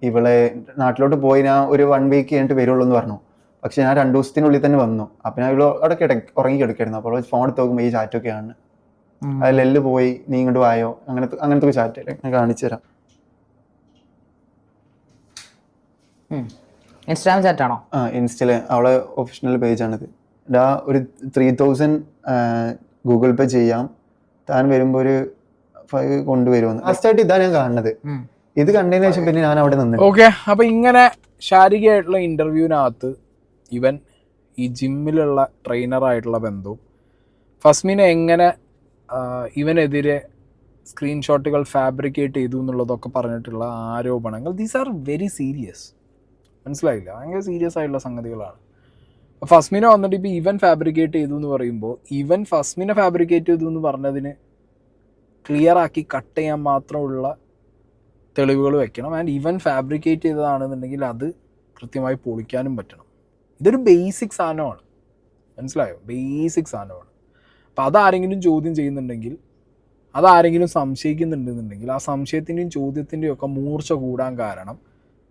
ഇവളെ നാട്ടിലോട്ട് പോയി ഞാൻ ഒരു 1 വീക്ക് കഴിഞ്ഞിട്ട് വരുള്ളൂ എന്ന് പറഞ്ഞു. പക്ഷെ ഞാൻ 2 ദിവസത്തിനുള്ളിൽ തന്നെ വന്നു. അപ്പൊ ഞാൻ ഇവിടെ അവിടെ ഉറങ്ങി കിടക്കായിരുന്നു. അപ്പോൾ ഫോൺ എടുത്ത് നോക്കുമ്പോൾ ഈ ചാറ്റൊക്കെയാണ്. അതിലെല്ലാം പോയി, നീ ഇങ്ങോട്ട് വായോ, അങ്ങനത്തെ ചാറ്റ് ഞാൻ കാണിച്ചു തരാം. ഇൻസ്റ്റാഗ്രാം ചാറ്റാണോ? ഇൻസ്റ്റയില് അവളെ ഒഫീഷ്യൽ പേജാണിത്. ഒരു 3000 ഗൂഗിൾ പേ ചെയ്യാം, താൻ വരുമ്പോ ഒരു 5 കൊണ്ടുവരുമെന്ന്. ഫസ്റ്റായിട്ട് ഇതാ ഞാൻ കാണുന്നത്. ഇത് കണ്ടതിന് ശേഷം പിന്നെ ഞാൻ അവിടെ നിന്ന്. ഓക്കെ, അപ്പൊ ഇങ്ങനെ ശാരീരികമായിട്ടുള്ള ഇന്റർവ്യൂവിനകത്ത് ഇവൻ ഈ ജിമ്മിലുള്ള ട്രെയിനറായിട്ടുള്ള ബന്ധവും ഫസ്മിനെ എങ്ങനെ ഇവനെതിരെ സ്ക്രീൻഷോട്ടുകൾ ഫാബ്രിക്കേറ്റ് ചെയ്തു എന്നുള്ളതൊക്കെ പറഞ്ഞിട്ടുള്ള ആരോപണങ്ങൾ, ദീസ് ആർ വെരി സീരിയസ്. മനസ്സിലായില്ല, ഭയങ്കര സീരിയസ് ആയിട്ടുള്ള സംഗതികളാണ്. ഫസ്മിനെ വന്നിട്ട് ഇപ്പോൾ ഇവൻ ഫാബ്രിക്കേറ്റ് ചെയ്തു എന്ന് പറയുമ്പോൾ ഇവൻ ഫസ്മിനെ ഫാബ്രിക്കേറ്റ് ചെയ്തു എന്ന് പറഞ്ഞതിന് ക്ലിയർ ആക്കി കട്ട് ചെയ്യാൻ മാത്രമുള്ള തെളിവുകൾ വെക്കണം. ആൻഡ് ഇവൻ ഫാബ്രിക്കേറ്റ് ചെയ്തതാണെന്നുണ്ടെങ്കിൽ അത് കൃത്യമായി പൊളിക്കാനും പറ്റണം. ഇതൊരു ബേസിക് സാധനമാണ്, മനസ്സിലായോ? ബേസിക് സാധനമാണ്. അപ്പം അതാരെങ്കിലും ചോദ്യം ചെയ്യുന്നുണ്ടെങ്കിൽ, അതാരെങ്കിലും സംശയിക്കുന്നുണ്ടെന്നുണ്ടെങ്കിൽ ആ സംശയത്തിൻ്റെയും ചോദ്യത്തിൻ്റെയും ഒക്കെ മൂർച്ച കൂടാൻ കാരണം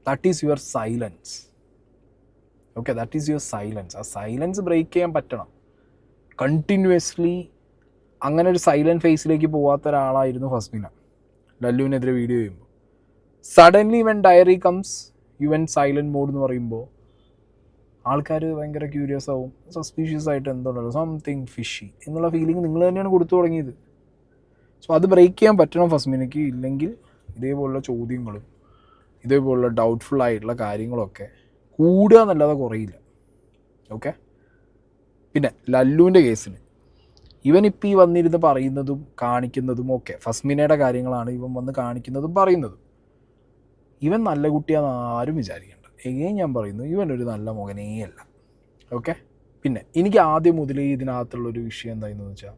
that is your silence. Okay, that is your silence. ആ സൈലൻസ് ബ്രേക്ക് ചെയ്യാൻ പറ്റണം. കണ്ടിന്യൂസ്ലി അങ്ങനെ ഒരു സൈലൻറ്റ് ഫേസിലേക്ക് പോകാത്ത ഒരാളായിരുന്നു ഫസ്മിന ലല്ലുവിനെതിരെ വീഡിയോ ചെയ്യുമ്പോൾ. Suddenly when diary comes you when silent mode എന്ന് പറയുമ്പോൾ ആൾക്കാർ ഭയങ്കര ക്യൂരിയസ് ആവും, സസ്പീഷ്യസ് ആയിട്ട് എന്തുണ്ടല്ലോ, സംതിങ് ഫിഷി എന്നുള്ള ഫീലിംഗ് നിങ്ങൾ തന്നെയാണ് കൊടുത്തു തുടങ്ങിയത്. സോ അത് ബ്രേക്ക് ചെയ്യാൻ പറ്റണം ഫസ്മിനയ്ക്ക്. ഇല്ലെങ്കിൽ ഇതേപോലുള്ള ചോദ്യങ്ങളും ഇതേപോലുള്ള ഡൗട്ട്ഫുൾ ആയിട്ടുള്ള കാര്യങ്ങളൊക്കെ കൂടുക എന്നല്ലാതെ കുറയില്ല. ഓക്കെ, പിന്നെ ലല്ലുവിൻ്റെ കേസിന് ഇവനിപ്പോൾ ഈ വന്നിരുന്ന് പറയുന്നതും കാണിക്കുന്നതും ഒക്കെ ഫസ്മിനയുടെ കാര്യങ്ങളാണ് ഇവൻ വന്ന് കാണിക്കുന്നതും പറയുന്നതും. ഇവൻ നല്ല കുട്ടിയാണെന്ന് ആരും വിചാരിക്കേണ്ട. എങ്ങനെ ഞാൻ പറയുന്നു, ഇവനൊരു നല്ല മകനേ അല്ല. ഓക്കെ, പിന്നെ എനിക്ക് ആദ്യം മുതലേ ഇതിനകത്തുള്ളൊരു വിഷയം എന്താണെന്ന് വെച്ചാൽ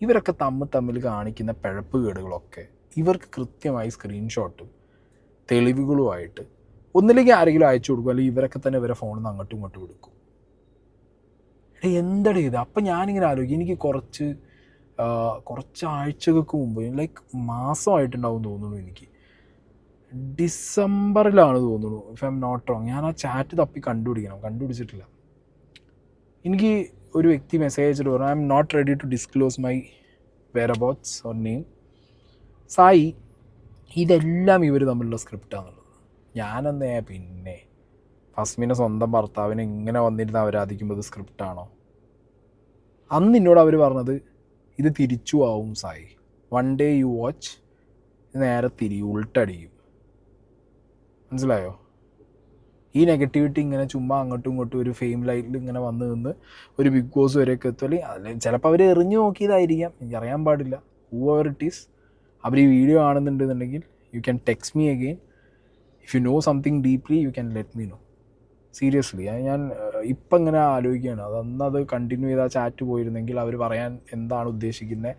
ഇവരൊക്കെ തമ്മിൽ കാണിക്കുന്ന പിഴപ്പ് കേടുകളൊക്കെ ഇവർക്ക് കൃത്യമായി സ്ക്രീൻഷോട്ടും തെളിവുകളുമായിട്ട് ഒന്നില്ലെങ്കിൽ ആരെങ്കിലും അയച്ചു കൊടുക്കും, അല്ലെങ്കിൽ ഇവരൊക്കെ തന്നെ ഇവരെ ഫോണിൽ നിന്ന് അങ്ങോട്ടും ഇങ്ങോട്ടും കൊടുക്കും. എന്തടേ ഇത്? അപ്പം ഞാനിങ്ങനെ ആലോചിക്കും, എനിക്ക് കുറച്ച് ആഴ്ചകൾക്ക് മുമ്പ്, ലൈക്ക് മാസമായിട്ടുണ്ടാവും തോന്നുന്നു, എനിക്ക് ഡിസംബറിലാണ് തോന്നുന്നു, if I am not wrong. ഞാൻ ആ ചാറ്റ് തപ്പി കണ്ടുപിടിച്ചിട്ടില്ല. എനിക്ക് ഒരു വ്യക്തി മെസ്സേജ് അയച്ചിട്ട് പറഞ്ഞു, I am not ready to disclose my whereabouts or name. Sai, ഇതെല്ലാം ഇവർ തമ്മിലുള്ള സ്ക്രിപ്റ്റാണെന്നുള്ളത്. ഞാനെന്നേ പിന്നെ ഫസ്മിനെ സ്വന്തം ഭർത്താവിനെ ഇങ്ങനെ വന്നിരുന്ന് അവരാധിക്കുമ്പോൾ ഇത് സ്ക്രിപ്റ്റാണോ? അന്ന് എന്നോട് അവർ പറഞ്ഞത് ഇത് തിരിച്ചു ആവും സായി, 1 day യു വാച്ച്, നേരെ ഉൾട്ടടിക്കും. മനസ്സിലായോ? ഈ നെഗറ്റിവിറ്റി ഇങ്ങനെ ചുമ്മാ അങ്ങോട്ടും ഇങ്ങോട്ടും ഒരു ഫെയിം ലൈറ്റിൽ ഇങ്ങനെ വന്ന് നിന്ന് ഒരു ബിഗ് ബോസ് വരെയൊക്കെ എത്തുമല്ലേ, അല്ലെങ്കിൽ ചിലപ്പോൾ അവർ എറിഞ്ഞു നോക്കിയതായിരിക്കാം, എനിക്കറിയാൻ പാടില്ല. ഹൂ എവർ ഇറ്റ് ഈസ്, അവർ ഈ വീഡിയോ കാണുന്നുണ്ടെന്നുണ്ടെങ്കിൽ you can text me again. If you know something deeply you can let me know. Seriously, ഞാൻ ഇപ്പം ഇങ്ങനെ ആലോചിക്കുകയാണ്, അതൊന്നത് കണ്ടിന്യൂ ചെയ്ത് ആ ചാറ്റ് പോയിരുന്നെങ്കിൽ അവർ പറയാൻ എന്താണ് ഉദ്ദേശിക്കുന്നത്.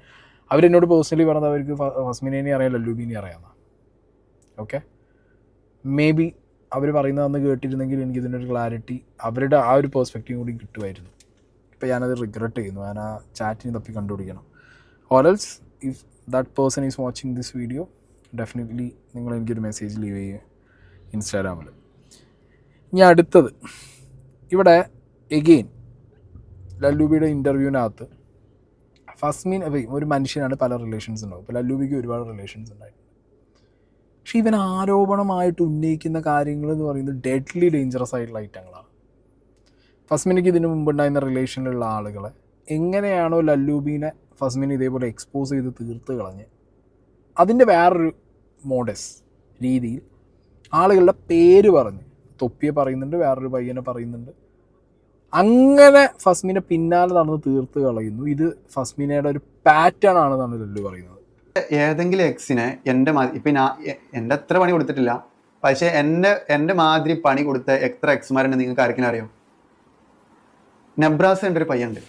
അവരെന്നോട് പേഴ്സണലി പറഞ്ഞത് അവർക്ക് ഫസ്മിനെ അറിയാം, ലല്ലൂബിനെ അറിയാമെന്നാണ്. ഓക്കെ, മേ ബി അവർ പറയുന്നതെന്ന് കേട്ടിരുന്നെങ്കിൽ എനിക്കിതിനൊരു ക്ലാരിറ്റി, അവരുടെ ആ ഒരു പേഴ്സ്പെക്റ്റീവ് കൂടി കിട്ടുമായിരുന്നു. ഇപ്പോൾ ഞാനത് റിഗ്രറ്റ് ചെയ്യുന്നു, ഞാൻ ആ ചാറ്റിന് തപ്പി കണ്ടുപിടിക്കണം. Or else if that person is watching this video, definitely നിങ്ങൾ എനിക്കൊരു മെസ്സേജ് ലീവ് ചെയ്യുക ഇൻസ്റ്റാഗ്രാമിൽ. ഇനി അടുത്തത്, ഇവിടെ എഗെയിൻ ലല്ലൂബിയുടെ ഇൻ്റർവ്യൂവിനകത്ത് ഫസ്മിൻ ഒരു മനുഷ്യനാണ്, പല റിലേഷൻസ് ഉണ്ടാവും. ഇപ്പോൾ ലല്ലൂബിക്ക് ഒരുപാട് റിലേഷൻസ് ഉണ്ടായിരുന്നു. പക്ഷേ ഇവൻ ആരോപണമായിട്ട് ഉന്നയിക്കുന്ന കാര്യങ്ങൾ എന്ന് പറയുന്നത് ഡെഡ്ലി ഡേഞ്ചറസ് ആയിട്ടുള്ള ഐറ്റങ്ങളാണ്. ഫസ്മിനിക്ക് ഇതിന് മുമ്പുണ്ടായിരുന്ന റിലേഷനിലുള്ള ആളുകളെ എങ്ങനെയാണോ ലല്ലൂബീനെ ഫസ്മിന് ഇതേപോലെ എക്സ്പോസ് ചെയ്ത് തീർത്ത് കളഞ്ഞ് അതിൻ്റെ വേറൊരു മോഡസ് രീതിയിൽ ആളുകളുടെ പേര് പറഞ്ഞ് തൊപ്പിയെ പറയുന്നുണ്ട്, വേറൊരു പയ്യനെ പറയുന്നുണ്ട്, അങ്ങനെ ഫസ്മിനെ പിന്നാലെ നടന്ന് തീർത്ത് കളയുന്നു. ഇത് ഫസ്മിനയുടെ ഒരു പാറ്റേൺ ആണെന്നാണ് ലല്ലു പറയുന്നത്. ഏതെങ്കിലും എക്സിനെ ഇപ്പം എൻ്റെ അത്ര പണി കൊടുത്തിട്ടില്ല, പക്ഷേ എൻ്റെ മാതിരി പണി കൊടുത്ത എത്ര എക്സ്മാരുണ്ട് നിങ്ങൾക്ക് ആർക്കെങ്കിലും അറിയോ? നെബ്രാസ് എൻ്റെ ഒരു പയ്യുണ്ട്,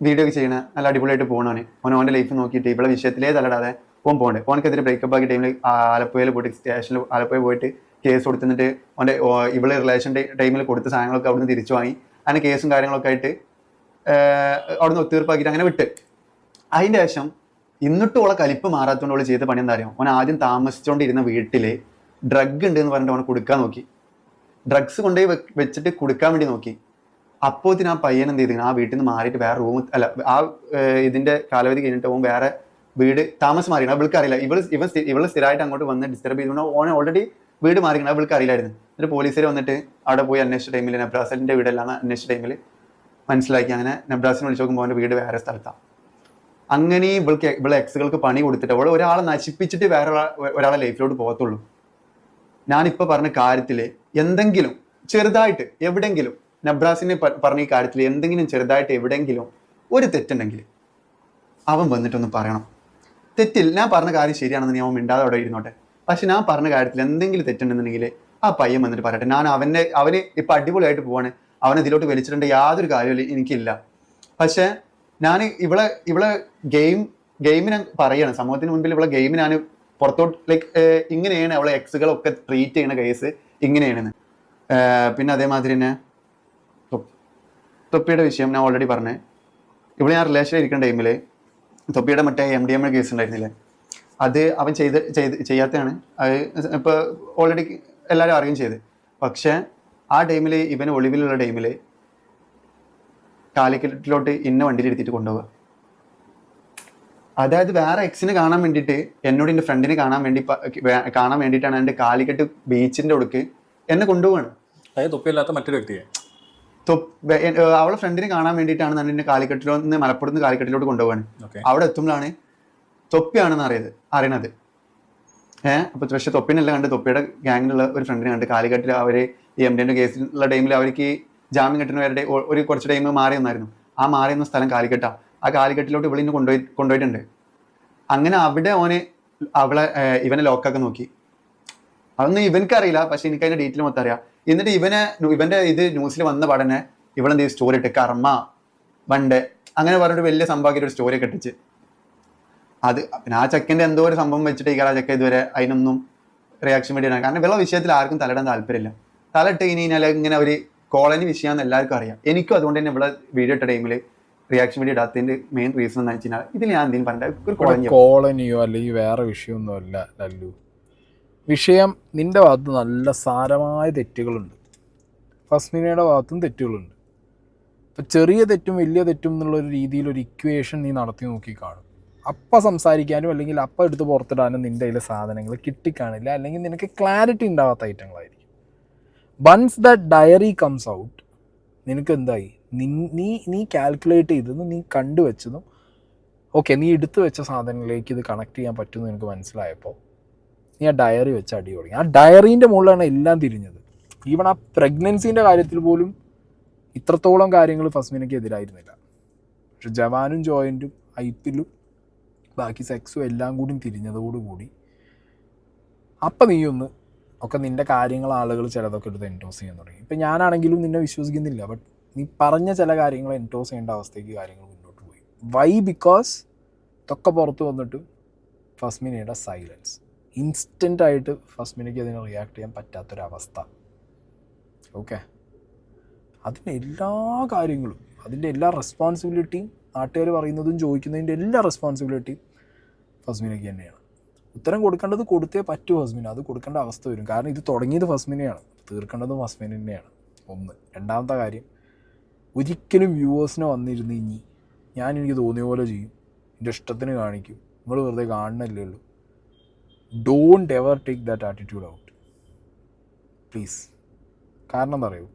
വീഡിയോ ഒക്കെ ചെയ്യണ, നല്ല അടിപൊളിയായിട്ട് പോകണവന്. ഓൻ്റെ ലൈഫ് നോക്കിയിട്ട് ഇവിടെ വിഷയത്തിലേ തലടാതെ പോകണ്ടേ. ഓനക്കെതിരെ ബ്രേക്കപ്പ് ആക്കിയ ടൈമിൽ ആലപ്പുഴയിൽ പോയിട്ട് സ്റ്റേഷനിൽ ആലപ്പുഴ പോയിട്ട് കേസ് കൊടുത്തിട്ട് ഓൻ്റെ ഇവളെ റിലേഷൻ ടൈമിൽ കൊടുത്ത സാധനങ്ങളൊക്കെ അവിടുന്ന് തിരിച്ചു വാങ്ങി, അങ്ങനെ കേസും കാര്യങ്ങളൊക്കെ ആയിട്ട് അവിടുന്ന് ഒത്തീർപ്പാക്കിയിട്ട് അങ്ങനെ വിട്ട്. അതിൻ്റെ ശേഷം എന്നിട്ടും ഓളെ കലിപ്പ് മാറാത്തതുകൊണ്ട് ഓള് ചെയ്ത പണി എന്താ അറിയാം? ഓൻ ആദ്യം താമസിച്ചുകൊണ്ടിരുന്ന വീട്ടിൽ ഡ്രഗ് ഉണ്ട് എന്ന് പറഞ്ഞിട്ട് ഓനെ കൊടുക്കാൻ നോക്കി. ഡ്രഗ്സ് കൊണ്ടുപോയി വെച്ചിട്ട് കൊടുക്കാൻ വേണ്ടി നോക്കി. അപ്പോഴത്തിന് ആ പയ്യൻ എന്ത് ചെയ്തിരുന്നു, ആ വീട്ടിൽ നിന്ന് മാറിയിട്ട് വേറെ റൂം, അല്ല ആ ഇതിൻ്റെ കാലാവധി കഴിഞ്ഞിട്ട് ഓൻ വേറെ വീട് താമസം മാറിയാണ്. അവൾക്ക് അറിയില്ല. ഇവള് സ്ഥിരമായിട്ട് അങ്ങോട്ട് വന്ന് ഡിസ്റ്റർബ് ചെയ്തുകൊണ്ട് ഓനെ ഓൾറെഡി വീട് മാറിക്കണം, അവൾക്ക് അറിയില്ലായിരുന്നു. എന്നിട്ട് പോലീസുകാർ വന്നിട്ട് അവിടെ പോയി അന്വേഷിച്ച ടൈമിൽ നെബ്രാസിൻ്റെ വീടെല്ലാം അന്വേഷിച്ച ടൈമിൽ മനസ്സിലാക്കി. അങ്ങനെ നെബ്രാസിനെ വിളിച്ച് നോക്കുമ്പോൾ അവൻ്റെ വീട് വേറെ സ്ഥലത്താണ്. അങ്ങനെ ഇവളെ എക്സുകൾക്ക് പണി കൊടുത്തിട്ട് അവൾ ഒരാളെ നശിപ്പിച്ചിട്ട് വേറെ ഒരാളെ ലൈഫിലോട്ട് പോകത്തുള്ളൂ. ഞാനിപ്പോൾ പറഞ്ഞ കാര്യത്തിൽ എന്തെങ്കിലും ചെറുതായിട്ട് എവിടെയെങ്കിലും നെബ്രാസിനെ പറഞ്ഞ ഈ കാര്യത്തിൽ എന്തെങ്കിലും ചെറുതായിട്ട് എവിടെയെങ്കിലും ഒരു തെറ്റുണ്ടെങ്കിൽ അവൻ വന്നിട്ടൊന്ന് പറയണം. തെറ്റിൽ ഞാൻ പറഞ്ഞ കാര്യം ശരിയാണെന്ന് അവൻ മിണ്ടാതെ അവിടെ ഇരുന്നോട്ടെ. പക്ഷെ ഞാൻ പറഞ്ഞ കാര്യത്തിൽ എന്തെങ്കിലും തെറ്റുണ്ടെന്നുണ്ടെങ്കിൽ ആ പയ്യൻ വന്നിട്ട് പറയട്ടെ. ഞാൻ അവന് ഇപ്പം അടിപൊളിയായിട്ട് പോവാണ്, അവനെ ഇതിലോട്ട് വലിച്ചിട്ടുണ്ട്, യാതൊരു കാര്യവും എനിക്കില്ല. പക്ഷെ ഞാൻ ഇവളെ ഗെയിമിന് പറയാണ്, സമൂഹത്തിന് മുൻപിൽ ഇവളെ ഗെയിമിന് ഞാൻ പുറത്തോട്ട് ലൈക്ക് ഇങ്ങനെയാണ് അവളെ എക്സുകളൊക്കെ ട്രീറ്റ് ചെയ്യുന്ന കേസ് ഇങ്ങനെയാണെന്ന്. പിന്നെ അതേമാതിരി തന്നെ തൊപ്പിയുടെ വിഷയം ഞാൻ ഓൾറെഡി പറഞ്ഞേ. ഇവിടെ ഞാൻ റിലേഷനിൽ ഇരിക്കുന്ന ടൈമിൽ തൊപ്പിയുടെ മറ്റേ MDMA കേസ് ഉണ്ടായിരുന്നില്ലേ, അത് അവൻ ചെയ്യാത്തതാണ്. അത് ഇപ്പോൾ ഓൾറെഡി എല്ലാവരും അറിയുകയും ചെയ്ത്. പക്ഷേ ആ ടൈമിൽ ഇവന് ഒളിവിലുള്ള ടൈമിൽ കാലിക്കറ്റിലോട്ട് ഇന്ന വണ്ടിയിൽ എടുത്തിട്ട് കൊണ്ടുപോവുക. അതായത് വേറെ എക്സിനെ കാണാൻ വേണ്ടിയിട്ട് എന്നോട് എൻ്റെ ഫ്രണ്ടിനെ കാണാൻ വേണ്ടിയിട്ടാണ് എൻ്റെ കാലിക്കറ്റ് ബീച്ചിൻ്റെ അടുക്ക് എന്നെ കൊണ്ടുപോവാണ്. അതായത് തൊപ്പിയല്ലാത്ത മറ്റൊരു വ്യക്തിയെ അവളെ ഫ്രണ്ടിനെ കാണാൻ വേണ്ടിയിട്ടാണ് ഞാൻ എന്നെ കാലിക്കറ്റിലോ നിന്ന് മലപ്പുറത്ത് കാലിക്കറ്റിലോട്ട് കൊണ്ടുപോവാണ്. അവിടെ എത്തുമ്പോഴാണ് തൊപ്പിയാണെന്ന് അറിയണത്. അപ്പോൾ പക്ഷേ തൊപ്പിനെല്ലാം കണ്ട് തൊപ്പിയുടെ ഗ്യാങ്ങിലുള്ള ഒരു ഫ്രണ്ടിനെ കണ്ട് കാലിക്കറ്റിൽ അവർ ഈ MDMA കേസിലുള്ള ടൈമിൽ അവർക്ക് ജാമ്യം കിട്ടുന്നവരുടെ ഒരു കുറച്ച് ടൈം മാറി വന്നായിരുന്നു. ആ മാറി വന്ന സ്ഥലം കാലിക്കറ്റാണ്. ആ കാലിക്കറ്റിലോട്ട് ഇവളിന്ന് കൊണ്ടുപോയിട്ടുണ്ട്. അങ്ങനെ അവിടെ ഇവനെ ലോക്കാക്കാൻ നോക്കി. അതൊന്നും ഇവനക്കറിയില്ല, പക്ഷെ എനിക്ക് അതിന്റെ ഡീറ്റെയിൽ മൊത്തം അറിയാം. എന്നിട്ട് ഇവന്റെ ഇത് ന്യൂസിൽ വന്ന പാടനെ ഇവളെന്ത് സ്റ്റോറി ഇട്ട് കർമ്മ വണ്ട് അങ്ങനെ പറഞ്ഞിട്ട് വലിയ സംഭവമാക്കിയിട്ട് ഒരു സ്റ്റോറി ഒക്കെ ഇട്ടിച്ച്. അത് പിന്നെ ആ ചെക്കൻ്റെ എന്തോ ഒരു സംഭവം വെച്ചിട്ട് ഈ ചെക്ക ഇതുവരെ അതിനൊന്നും റിയാക്ഷൻ വേണ്ടിയാണ്. കാരണം ഇവളുടെ വിഷയത്തിൽ ആർക്കും തലയിടാൻ താല്പര്യമില്ല. തലയിട്ട് കഴിഞ്ഞാൽ ഇങ്ങനെ ഒരു കോളനി വിഷയമാണെന്ന് എല്ലാവർക്കും അറിയാം. എനിക്കും അതുകൊണ്ട് തന്നെ ഇവിടെ വീഡിയോ ഇട്ട ടൈമിൽ റിയാക്ഷൻ വീഡിയോ ഇടാത്തതിന്റെ മെയിൻ റീസൺ എന്ന് വെച്ചാൽ ഇതിൽ ഞാൻ എന്തെങ്കിലും പറഞ്ഞ കോളനിയോ അല്ലെങ്കിൽ വേറെ വിഷയമൊന്നും അല്ല ലല്ലു. വിഷയം നിന്റെ ഭാഗത്ത് നല്ല സാരമായ തെറ്റുകളുണ്ട്, ഫസ്മിനയുടെ ഭാഗത്തും തെറ്റുകളുണ്ട്. ഇപ്പം ചെറിയ തെറ്റും വലിയ തെറ്റും എന്നുള്ളൊരു രീതിയിൽ ഒരു ഇക്വേഷൻ നീ നടത്തി നോക്കി കാണും. അപ്പം സംസാരിക്കാനും അല്ലെങ്കിൽ അപ്പം എടുത്ത് പുറത്തിടാനും നിൻ്റെ കയ്യിലെ സാധനങ്ങൾ കിട്ടിക്കാണില്ല, അല്ലെങ്കിൽ നിനക്ക് ക്ലാരിറ്റി ഉണ്ടാവാത്ത ഐറ്റങ്ങളായിരിക്കും. Once the diary comes out നിനക്ക് എന്തായി, നീ കാൽക്കുലേറ്റ് ചെയ്തതും നീ കണ്ടുവച്ചതും ഓക്കെ, നീ എടുത്തു വെച്ച സാധനങ്ങളിലേക്ക് ഇത് കണക്ട് ചെയ്യാൻ പറ്റുമെന്ന് എനിക്ക് മനസ്സിലായപ്പോൾ നീ ആ ഡയറി വെച്ച് അടി തുടങ്ങി. ആ ഡയറീൻ്റെ മുകളിലാണ് എല്ലാം തിരിഞ്ഞത്. ഈവൺ ആ പ്രഗ്നൻസീൻ്റെ കാര്യത്തിൽ പോലും ഇത്രത്തോളം കാര്യങ്ങൾ ഫസ്മിനയ്ക്ക് എതിരായിരുന്നില്ല. പക്ഷെ ജവാനും ജോയിൻറ്റും ഐപ്പിലും ബാക്കി സെക്സും എല്ലാം കൂടി തിരിഞ്ഞതോടുകൂടി അപ്പം നീയൊന്ന് ഒക്കെ നിൻ്റെ കാര്യങ്ങൾ ആളുകൾ ചിലതൊക്കെ എടുത്ത് എൻഡോസ് ചെയ്യാൻ തുടങ്ങി. ഇപ്പം ഞാനാണെങ്കിലും നിന്നെ വിശ്വസിക്കുന്നില്ല, ബട്ട് നീ പറഞ്ഞ ചില കാര്യങ്ങൾ എൻഡോസ് ചെയ്യേണ്ട അവസ്ഥയ്ക്ക് കാര്യങ്ങൾ മുന്നോട്ട് പോയി. വൈ? ബിക്കോസ് ഇതൊക്കെ പുറത്ത് വന്നിട്ട് ഫസ്മിനയുടെ സൈലൻസ്. ഇൻസ്റ്റൻ്റായിട്ട് ഫസ്മിനയ്ക്ക് അതിനെ റിയാക്ട് ചെയ്യാൻ പറ്റാത്തൊരവസ്ഥ. ഓക്കെ, അതിൻ്റെ എല്ലാ കാര്യങ്ങളും, അതിൻ്റെ എല്ലാ റെസ്പോൺസിബിലിറ്റിയും, നാട്ടുകാർ പറയുന്നതും ചോദിക്കുന്നതിൻ്റെ എല്ലാ റെസ്പോൺസിബിലിറ്റിയും ഫസ്മിനയ്ക്ക് തന്നെയാണ്. ഉത്തരം കൊടുക്കേണ്ടത് കൊടുത്തേ പറ്റൂ ഫസ്മിന, അത് കൊടുക്കേണ്ട അവസ്ഥ വരും. കാരണം ഇത് തുടങ്ങിയത് ഫസ്മിനയാണ്, തീർക്കേണ്ടതും ഫസ്മിന തന്നെയാണ്. ഒന്ന്. രണ്ടാമത്തെ കാര്യം, ഒരിക്കലും വ്യൂവേഴ്സിനെ വന്നിരുന്ന് ഇനി എനിക്ക് തോന്നിയ പോലെ ചെയ്യും, എൻ്റെ ഇഷ്ടത്തിന് കാണിക്കും, നിങ്ങൾ വെറുതെ കാണണല്ലേ ഉള്ളൂ. Don't ever take that attitude out please. കാരണം എന്താ പറയുക,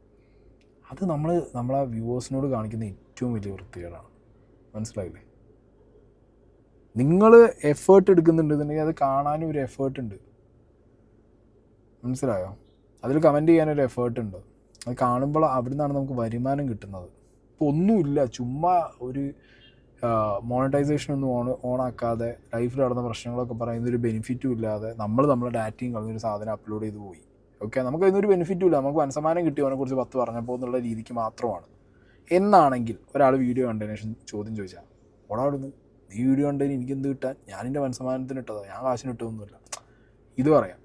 അത് നമ്മളെ വ്യൂവേഴ്സിനോട് കാണിക്കുന്ന ഏറ്റവും വലിയ വൃത്തികേടാണ്. മനസ്സിലായില്ലേ? നിങ്ങൾ എഫേർട്ട് എടുക്കുന്നുണ്ടെന്നുണ്ടെങ്കിൽ അത് കാണാനും ഒരു എഫേർട്ട് ഉണ്ട്. മനസ്സിലായോ? അതിൽ കമൻറ്റ് ചെയ്യാനൊരു എഫേർട്ട് ഉണ്ട്. അത് കാണുമ്പോൾ അവിടെ നിന്നാണ് നമുക്ക് വരുമാനം കിട്ടുന്നത്. ഇപ്പോൾ ഒന്നുമില്ല, ചുമ്മാ ഒരു മോണിറ്റൈസേഷനൊന്നും ഓണാക്കാതെ ലൈഫിൽ നടന്ന പ്രശ്നങ്ങളൊക്കെ പറയുന്നൊരു ബെനിഫിറ്റും ഇല്ലാതെ നമ്മളെ ഡാറ്റയും കളഞ്ഞൊരു സാധനം അപ്ലോഡ് ചെയ്ത് പോയി. ഓക്കെ, നമുക്ക് അതിനൊരു ബെനിഫിറ്റും ഇല്ല, നമുക്ക് മനസ്സമാനം കിട്ടി അവനെക്കുറിച്ച് 10 പറഞ്ഞപ്പോൾ എന്നുള്ള രീതിക്ക് മാത്രമാണ്. എന്നാണെങ്കിൽ ഒരാൾ വീഡിയോ കണ്ടതിന് ശേഷം ചോദ്യം ചോദിച്ചാൽ, ഓടാടുന്നു നീ വീഡിയോ കണ്ടതിന് എനിക്കെന്ത് കിട്ടാൻ, ഞാനെൻ്റെ മനസ്സമാനത്തിന് ഇട്ടതാണ്, ഞാൻ കാശിന് ഇട്ടതൊന്നുമില്ല. ഇത് പറയാം.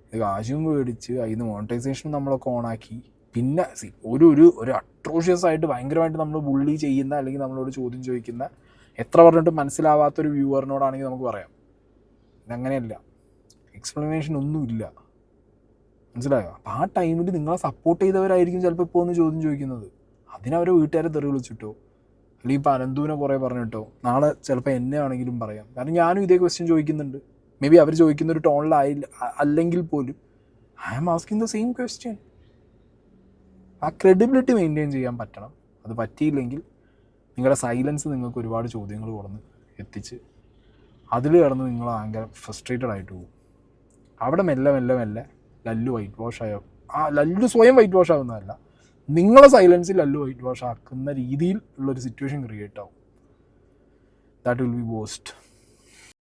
ഇത് കാശും മേടിച്ച് അതിന് മോണിറ്റൈസേഷൻ നമ്മളൊക്കെ ഓണാക്കി, പിന്നെ ഒരു അട്രോഷ്യസ് ആയിട്ട് ഭയങ്കരമായിട്ട് നമ്മൾ ബുള്ളി ചെയ്യുന്ന, അല്ലെങ്കിൽ നമ്മളോട് ചോദ്യം ചോദിക്കുന്ന, എത്ര പറഞ്ഞിട്ടും മനസ്സിലാവാത്തൊരു വ്യൂവറിനോടാണെങ്കിൽ നമുക്ക് പറയാം. ഇതങ്ങനെയല്ല, എക്സ്പ്ലനേഷൻ ഒന്നുമില്ല. മനസ്സിലായോ? അപ്പോൾ ആ ടൈമിൽ നിങ്ങളെ സപ്പോർട്ട് ചെയ്തവരായിരിക്കും ചിലപ്പോൾ ഇപ്പോൾ ഒന്ന് ചോദ്യം ചോദിക്കുന്നത്. അതിനവരെ വീട്ടുകാരെ തെറി വിളിച്ചിട്ടോ, അല്ലെങ്കിൽ ഇപ്പോൾ അനന്തുവിനെ കുറേ പറഞ്ഞിട്ടോ, നാളെ ചിലപ്പോൾ എന്നെ ആണെങ്കിലും പറയാം. കാരണം ഞാനും ഇതേ ക്വസ്റ്റ്യൻ ചോദിക്കുന്നുണ്ട്. മേ ബി അവർ ചോദിക്കുന്നൊരു ടോണിലായില്ല അല്ലെങ്കിൽ പോലും I am asking the same question. ആ ക്രെഡിബിലിറ്റി മെയിൻറ്റെയിൻ ചെയ്യാൻ പറ്റണം. അത് പറ്റിയില്ലെങ്കിൽ നിങ്ങളുടെ സൈലൻസ് നിങ്ങൾക്ക് ഒരുപാട് ചോദ്യങ്ങൾ കൊടുന്ന് എത്തിച്ച് അതിൽ കിടന്ന് നിങ്ങൾ ഭയങ്കര ഫ്രസ്ട്രേറ്റഡ് ആയിട്ട് പോകും. അവിടെ മെല്ലെ മെല്ലെ മെല്ലെ ലല്ലു വൈറ്റ് വാഷ് ആയോ, ആ ലല്ലു സ്വയം വൈറ്റ് വാഷ് ആവുന്നതല്ല, നിങ്ങളെ സൈലൻസിൽ ലല്ലു വൈറ്റ് വാഷ് ആക്കുന്ന രീതിയിൽ ഉള്ളൊരു സിറ്റുവേഷൻ ക്രിയേറ്റ് ആവും. That will be worst.